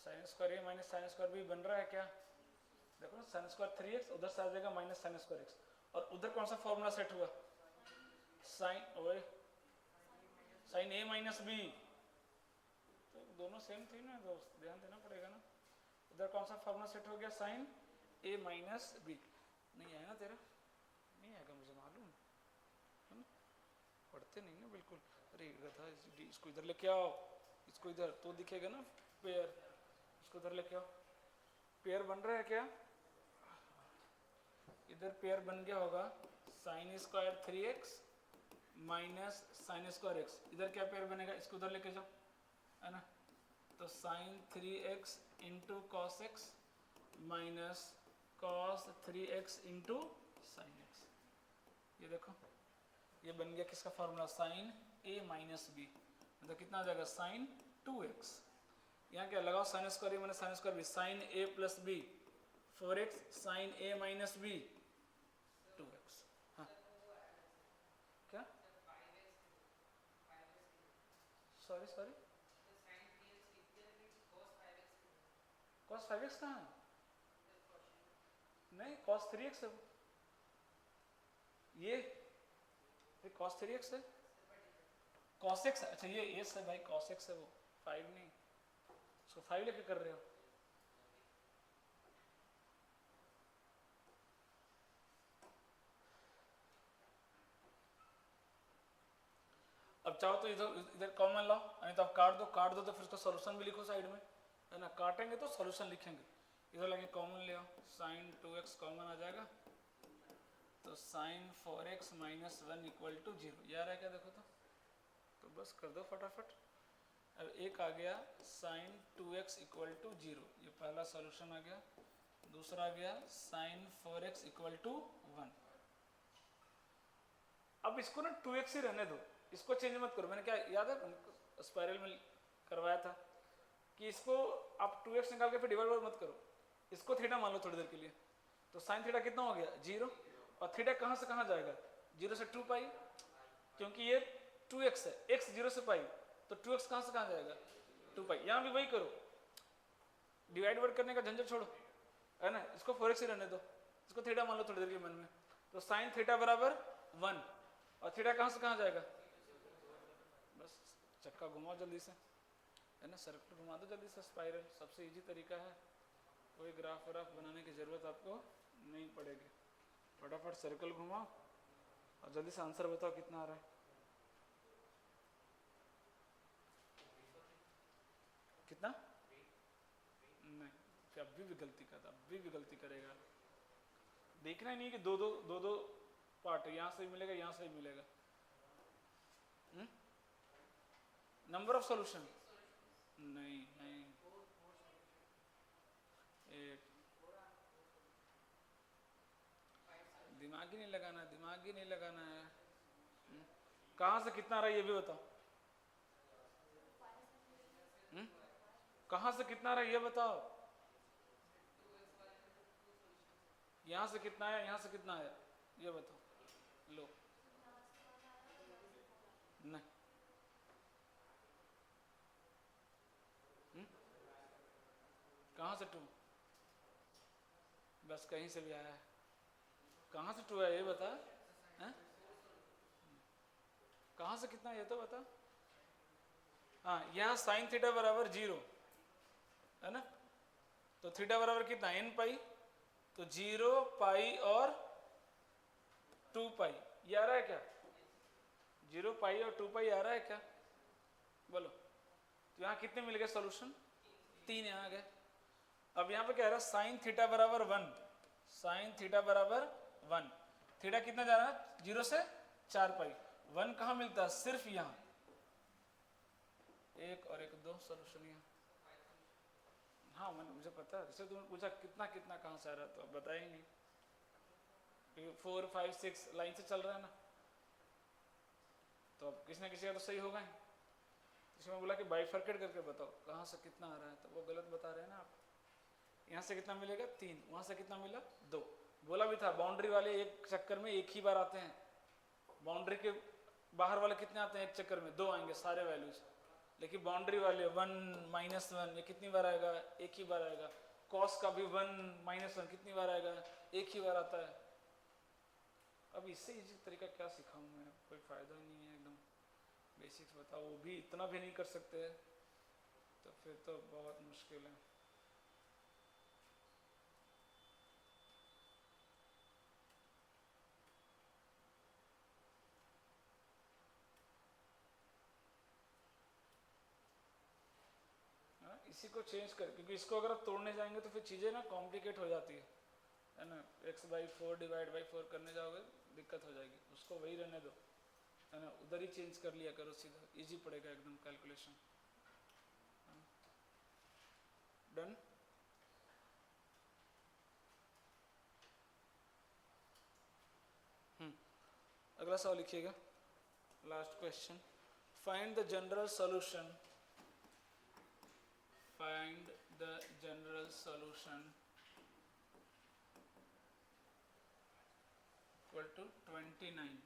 Sign square A minus sine square B बन रहा है क्या? देखो ना, साइन स्क्वायर 3x, उधर से आ जाएगा माइनस साइन स्क्वायर एक्स, और उधर कौन सा फॉर्मूला सेट हुआ? साइन ओए साइन ए माइनस बी, तो दोनों सेम थी ना दोस्त, ध्यान देना पड़ेगा ना। उधर कौन सा फॉर्मूला सेट हो गया? साइन ए माइनस बी। नहीं आया ना तेरा? नहीं आएगा, मुझे मालूम है ना, पढ़ते नहीं ना बिल्कुल। अरे गधा, इसको इधर लेके आओ, इसको इधर, तो दिखेगा ना पेयर, इसको इधर लेके आओ। पेयर बन रहा है क्या? इधर पेयर बन गया होगा sine square 3x minus sine square x. इधर क्या पेयर बनेगा? इसको उधर लेके जाओ, है ना, तो sine 3x into cos x minus cos 3x into sine x. ये देखो, ये बन गया किसका formula? Sine a minus B, मतलब कितना आ जाएगा? Sine 2x। यहाँ क्या लगाओ? Sine square A minus sine square B, sine a plus B 4x, sine a minus B 2x। हाँ क्या? सॉरी सॉरी, cos 5x कहाँ है? नहीं, cos 3x है वो। ये cos 3x है, cos x, अच्छा ये s है भाई, cos x है वो, 5 नहीं, उसको 5 लेके कर रहे हो। अब चाहो तो इधर इधर कॉमन लाओ, नहीं तो आप काट दो तो फिर उसका सॉल्यूशन भी लिखो साइड में, है ना, काटेंगे तो सॉल्यूशन लिखेंगे। इधर लगे कॉमन ले आओ, साइन 2x कॉमन आ जाएगा, तो sign 4x minus 1 equal to 0। यार है क्या? देखो तो बस कर दो फटाफट। अब एक आ गया साइन 2x इक्वल टू 0, ये पहला सॉल्यूशन आ गया। दूसरा आ गया साइन 4x इक्वल टू 1। अब इसको ना 2x ही रहने दो, इसको चेंज मत करो। मैंने क्या याद है स्पाइरल में करवाया था कि इसको आप 2x निकाल के फिर डिवाइड मत करो, इसको थीटा मान लो थोड़ी देर के लिए, तो साइन थीटा कितना हो गया? 0। और थीटा कहाँ से कहाँ जाएगा? 0 से 2 पाई, क्योंकि ये 2x है, x 0 से पाई, तो 2x कहाँ से कहाँ जाएगा? 2 पाई। यहाँ भी वही करो, डिवाइड वर्ड करने का झंझट छोड़ो, है ना, इसको 4x ही रहने दो, इसको थीटा मान लो थोड़ी देर के मन में, तो साइन थीटा बराबर 1, और थीटा कहाँ से कहाँ जाएगा? बस चक्का घुमाओ जल्दी से, है ना, सर्कल घुमा दो जल्दी से, स्पाइरल सबसे इजी तरीका है, कोई ग्राफ व्राफ बनाने की जरूरत आपको नहीं पड़ेगी। फटाफट सर्कल घुमाओ और जल्दी से आंसर बताओ कितना आ रहा है। कितना? नहीं, अभी भी गलती करता, अभी भी गलती करेगा। देखना ही नहीं कि दो दो पार्ट है, यहां से भी मिलेगा, यहां से भी मिलेगा। नंबर ऑफ सॉल्यूशन नहीं नहीं, एक दिमाग ही नहीं लगाना है, दिमाग ही नहीं लगाना है। कहां से कितना आ रहा है ये भी बताओ। कहां से कितना आ रहा है ये बताओ। यहां से कितना आया, यहां से कितना आया, ये बताओ। लो नहीं, कहां से 2? बस कहीं से भी आया है, कहां से 2 है ये बता, हैं? कहां से कितना ये तो बता। हाँ, यहाँ साइन थीटा बराबर 0 है ना, तो थीटा बराबर कितना? n पाई, तो 0 पाई और 2 पाई, ये आ रहा है क्या? 0 पाई और 2 पाई आ रहा है क्या? बोलो। तो यहाँ कितने मिल गए सॉल्यूशन? 3 यहाँ गए। अब यहाँ पे क्या आ रहा है? साइन थीटा बराबर 1, साइन थीटा बराबर 1, थीटा कितना जा रहा है? 0 से 4 पाई, 1 कहाँ मिलता है? सिर्फ यहाँ, एक और एक, 2 सॉल्यूशन यहाँ। हाँ मुझे पता है, जैसे तुमने पूछा कितना कितना कहाँ से आ रहा है, तो अब बताया ही नहीं, 4 5 6 लाइन से चल रहा है ना, तो अब किसी ना किसी का तो सही होगा ही। इसमें बोला कि बाइफर्केट करके बताओ कहाँ से कितना आ रहा है, तो वो गलत बता रहे हैं ना आप। यहाँ से कितना मिलेगा? 3, वहाँ से कितना मिला? 2। बोला भी था बाउंड्री वाले एक चक्कर में एक ही बार आते हैं, बाउंड्री के बाहर वाले कितने आते हैं एक चक्कर में? 2 आएंगे सारे वैल्यूज, लेकिन बाउंड्री वाले 1 - 1 ये कितनी बार आएगा? एक ही बार आएगा। कॉस का भी 1 - 1 कितनी बार आएगा? एक ही बार आता है। अब इससे इजी तरीका क्या सिखाऊं मैं? कोई फायदा नहीं है, एकदम बेसिक्स बताओ, वो भी इतना भी नहीं कर सकते, तो फिर तो बहुत मुश्किल है। इसी को चेंज कर, क्योंकि इसको अगर आप तोड़ने जाएंगे तो फिर चीज़ें ना कॉम्प्लिकेट हो जाती है ना। x/4 / 4 करने जाओगे दिक्कत हो जाएगी, उसको वही रहने दो, है ना। उधर ही चेंज कर लिया करो, सीधा इजी पड़ेगा एकदम कैलकुलेशन। डन। अगला सवाल लिखिएगा, last question. Find the general solution, find the general solution equal to 29।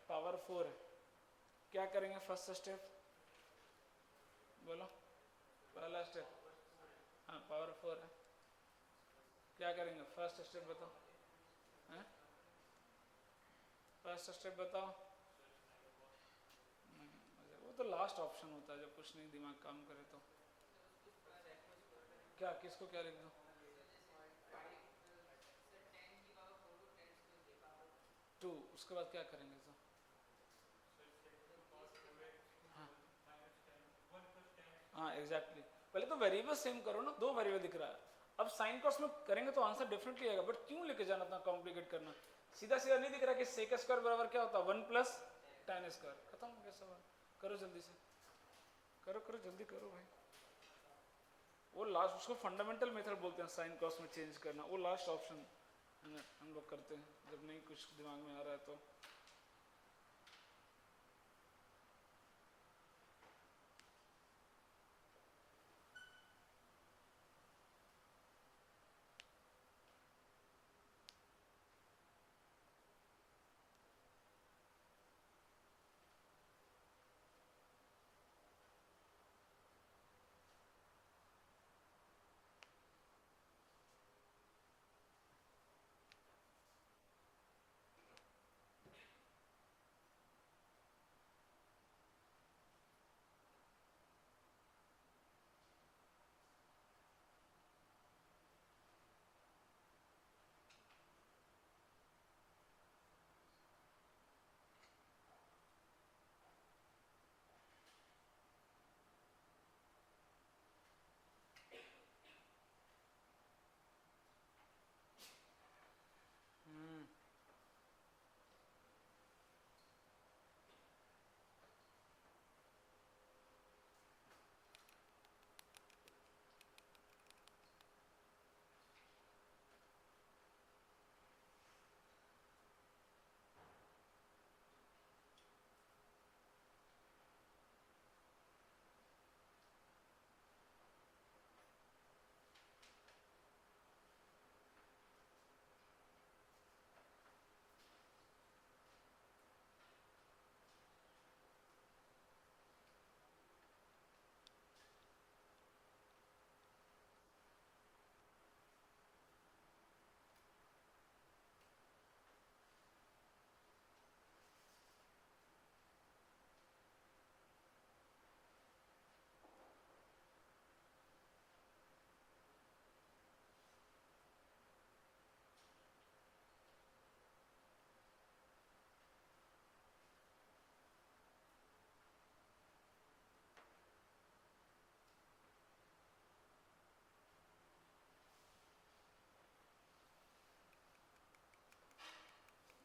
Power 4 है, क्या करेंगे फर्स्ट स्टेप? बोलो, पहला स्टेप। हाँ पावर 4 है, क्या करेंगे फर्स्ट स्टेप बताओ? हैं? फर्स्ट स्टेप बताओ। वो तो लास्ट ऑप्शन होता है जब कुछ नहीं दिमाग काम करे तो। क्या, किसको क्या लिख दो? 2, उसके बाद क्या करेंगे तो? हाँ एग्जैक्टली, पहले तो वेरिएबल सेम करो ना, 2 वेरिएबल दिख रहा है। अब साइन कॉस में करेंगे तो आंसर डेफिनेटली आएगा, बट क्यों लेके जाना इतना कॉम्प्लिकेट करना? सीधा सीधा नहीं दिख रहा कि सेक स्क्वायर बराबर क्या होता है? 1 + tan स्क्वायर। खत्म हो गया सवाल। करो जल्दी से, करो करो जल्दी करो भाई। वो लास्ट, उसको फंडामेंटल मेथड बोलते हैं साइन कॉस में चेंज करना, वो लास्ट ऑप्शन हम लोग करते हैं जब नहीं कुछ दिमाग में आ रहा है तो।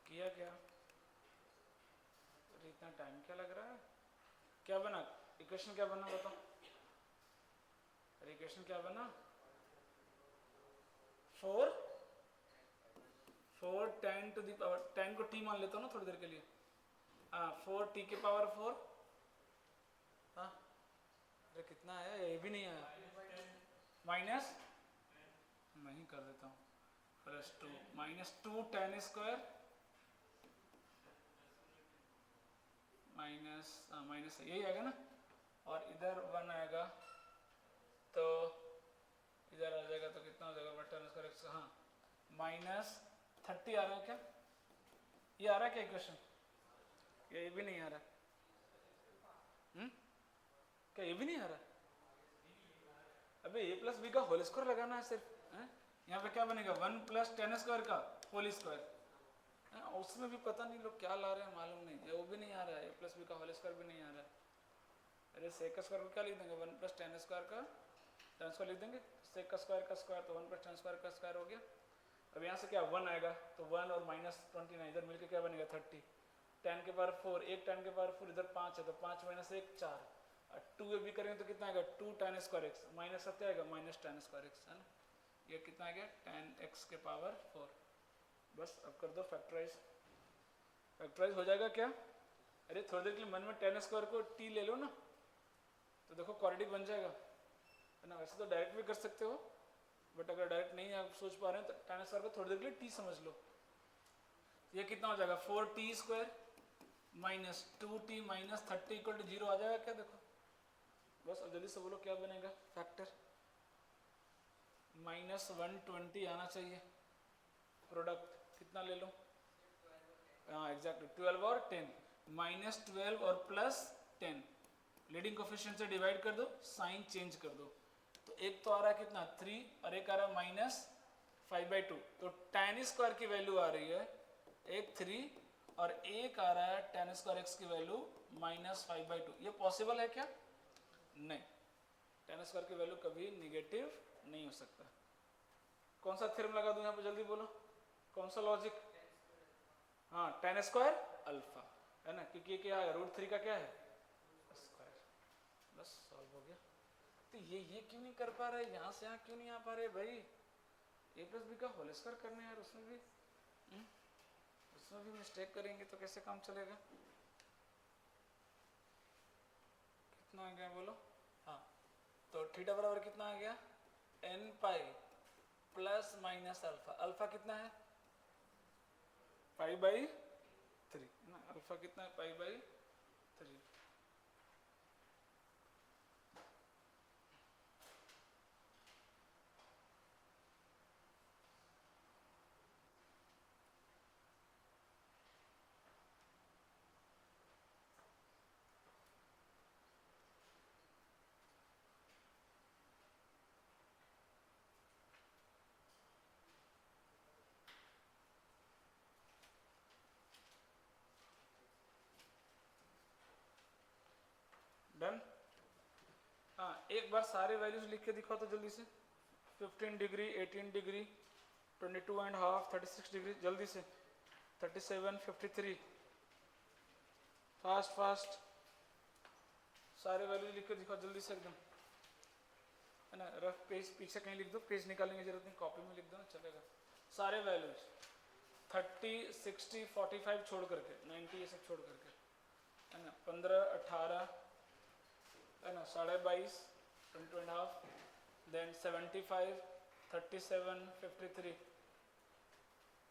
किया क्या? अरे इतना टाइम क्या लग रहा है? क्या बना इक्वेशन, क्या बना बताओ? अरे इक्वेशन क्या बना? 4 10 टू दी पावर, 10 को t मान लेता हूँ ना थोड़ी देर के लिए। हाँ 4t के पावर 4। हाँ अरे कितना आया? ये भी नहीं आया। माइनस, मैं ही कर देता हूँ, +2 -2 tan स्क्वायर माइनस यही आएगा ना, और इधर 1 आएगा तो इधर आ जाएगा तो कितना हो जाएगा टेन स्क्वायर एक्स, हाँ -30 आ रहा है क्या, ये आ रहा है क्या इक्वेशन, ये भी नहीं आ रहा, क्या ये भी नहीं आ रहा, अबे a प्लस बी का होल स्क्वायर लगाना है सिर्फ, यहाँ पे क्या बनेगा 1 + tan स्क्वायर का होल स्क्वायर, उसमें भी पता नहीं लोग क्या ला रहे हैं मालूम नहीं, ये वो भी नहीं आ रहा है, a प्लस बी का होल स्क्वायर भी नहीं आ रहा है, अरे सेक का स्क्वायर को क्या लिख देंगे 1 + tan स्क्वायर का tan स्क्वायर लिख देंगे, सेक का स्क्वायर तो 1 + tan स्क्वायर का स्क्वायर हो गया, अब यहाँ से क्या 1 आएगा तो 1 और -29 इधर मिलके क्या बनेगा 30, tan के पावर 4, एक tan के पावर 4 इधर 5 है तो 5 - 1 4, और 2 भी करेंगे तो कितना आएगा 2 tan स्क्वायर एक्स, माइनस सब क्या आएगा -tan स्क्वायर एक्स, है ना, ये कितना आ गया tan x के पावर 4, बस अब कर दो फैक्टराइज, फैक्टराइज हो जाएगा क्या, अरे थोड़ी देर के लिए मन में tan स्क्वायर को t ले लो ना, तो देखो क्वाड्रेटिक बन जाएगा, है ना, वैसे तो डायरेक्ट भी कर सकते हो, बट अगर डायरेक्ट नहीं आप सोच पा रहे हैं तो tan स्क्वायर को थोड़ी देर के लिए t समझ लो, ये कितना हो जाएगा 4t square minus 2t minus 30 = 0 आ जाएगा क्या, देखो बस अब जल्दी से बोलो क्या बनेगा फैक्टर, -120 आना चाहिए, प्रोडक्ट कितना ले लो, हाँ एग्जैक्टली 12 और 10, -12 और +10, लीडिंग कोफिशिएंट से डिवाइड कर दो, साइन चेंज कर दो, तो एक तो आ रहा है कितना 3 और एक आ रहा है -5/2, तो tan स्क्वायर की वैल्यू आ रही है एक 3 और एक आ रहा है tan स्क्वायर x की वैल्यू -5/2, ये पॉसिबल है क्या, नहीं, tan स्क्वायर की वैल्यू कभी निगेटिव नहीं हो सकता, कौन सा थ्योरम लगा दूं यहाँ पे जल्दी बोलो, कौन सा लॉजिक, हाँ tan स्क्वायर अल्फा, है ना, क्योंकि ये क्या है √3 का क्या है स्क्वायर, बस सॉल्व हो गया, तो ये क्यों नहीं कर पा रहे, यहाँ से यहाँ क्यों नहीं आ पा रहे भाई, a + b का होल स्क्वायर करने यार, उसमें भी मिस्टेक करेंगे तो कैसे काम चलेगा, कितना आ गया बोलो, हाँ तो थीटा बराबर कितना आ गया n pi plus minus alpha, alpha कितना है π/3, ना अल्फा कितना है π/3, डन, हाँ एक बार सारे वैल्यूज लिख के दिखाओ तो जल्दी से, 15 डिग्री 18 डिग्री 22.5 36 डिग्री जल्दी से, 37 53, फास्ट सारे वैल्यूज लिख के दिखाओ जल्दी से एकदम, है ना, रफ पेज पीछे कहीं लिख दो, पेज निकालने की जरूरत नहीं, कॉपी में लिख दो ना चलेगा, सारे वैल्यूज 30 60 45 छोड़ करके 90 ये सब छोड़ करके, है ना, 15 18, है ना, 22.5 22.5, देन 75 37 53,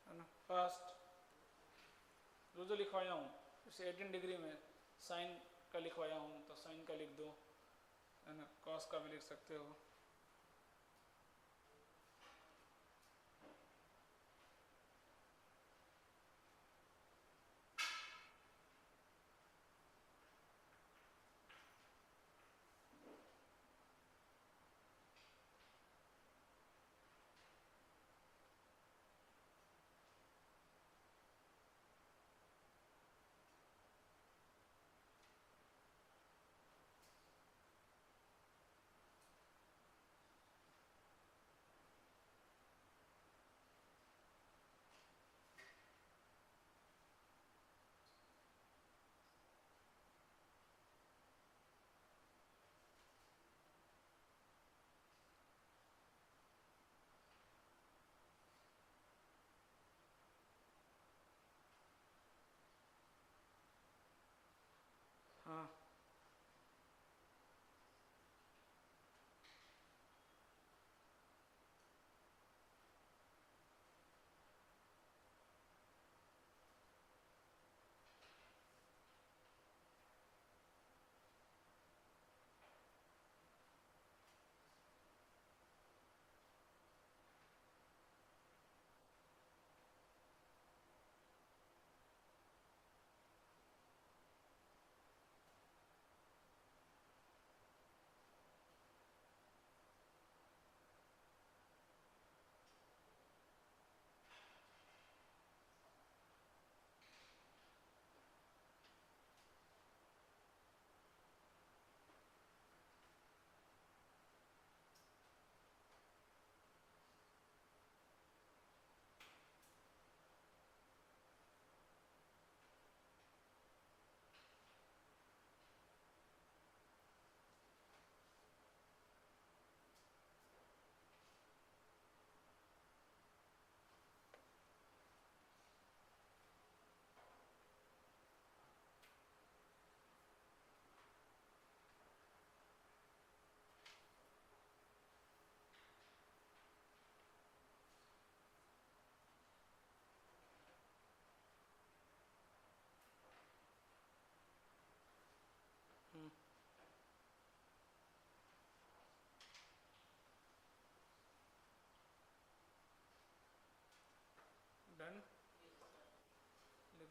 है ना, फास्ट जो लिखवाया हूँ, जैसे 18 डिग्री में साइन का लिखवाया हूँ तो साइन का लिख दो, है ना, कॉस का भी लिख सकते हो,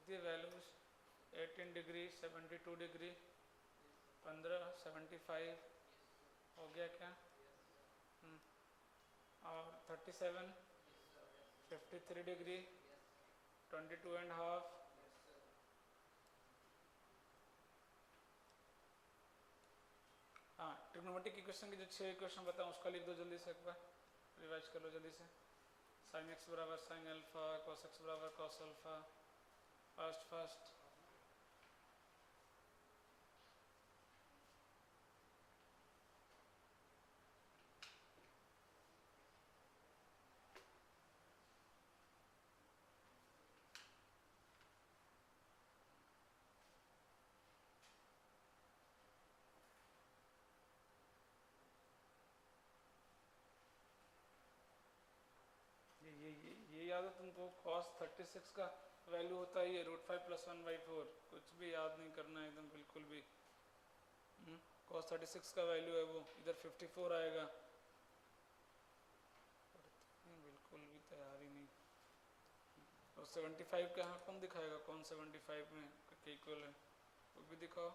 कितनी वैल्यूज 18 डिग्री 72 डिग्री 15 75 हो गया क्या? और 37 53 डिग्री 22 एंड हाफ हाँ ट्रिग्नोमेट्रिक इक्वेशन के जो 6 इक्वेशन बताऊँ उसका लिख दो जल्दी से, एक बार रिवाइज कर लो जल्दी से। साइन एक्स बराबर साइन अल्फा, कॉस एक्स बराबर कॉस अल्फा, फर्स्ट ये याद है तुमको, cos 36 का वैल्यू होता है ये √5 + 1/4, कुछ भी याद नहीं करना है एकदम बिल्कुल भी। cos 36 का वैल्यू है वो, इधर 54 आएगा। बिल्कुल भी तैयार ही नहीं। और 75 का यहाँ कौन दिखाएगा, कौन 75 में इक्वल है, वो भी दिखाओ।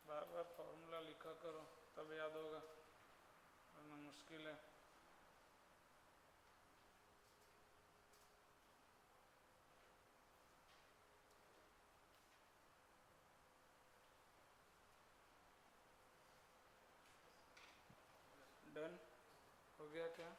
बार बार फॉर्मूला लिखा करो तब याद होगा, वरना मुश्किल है। डन हो गया क्या?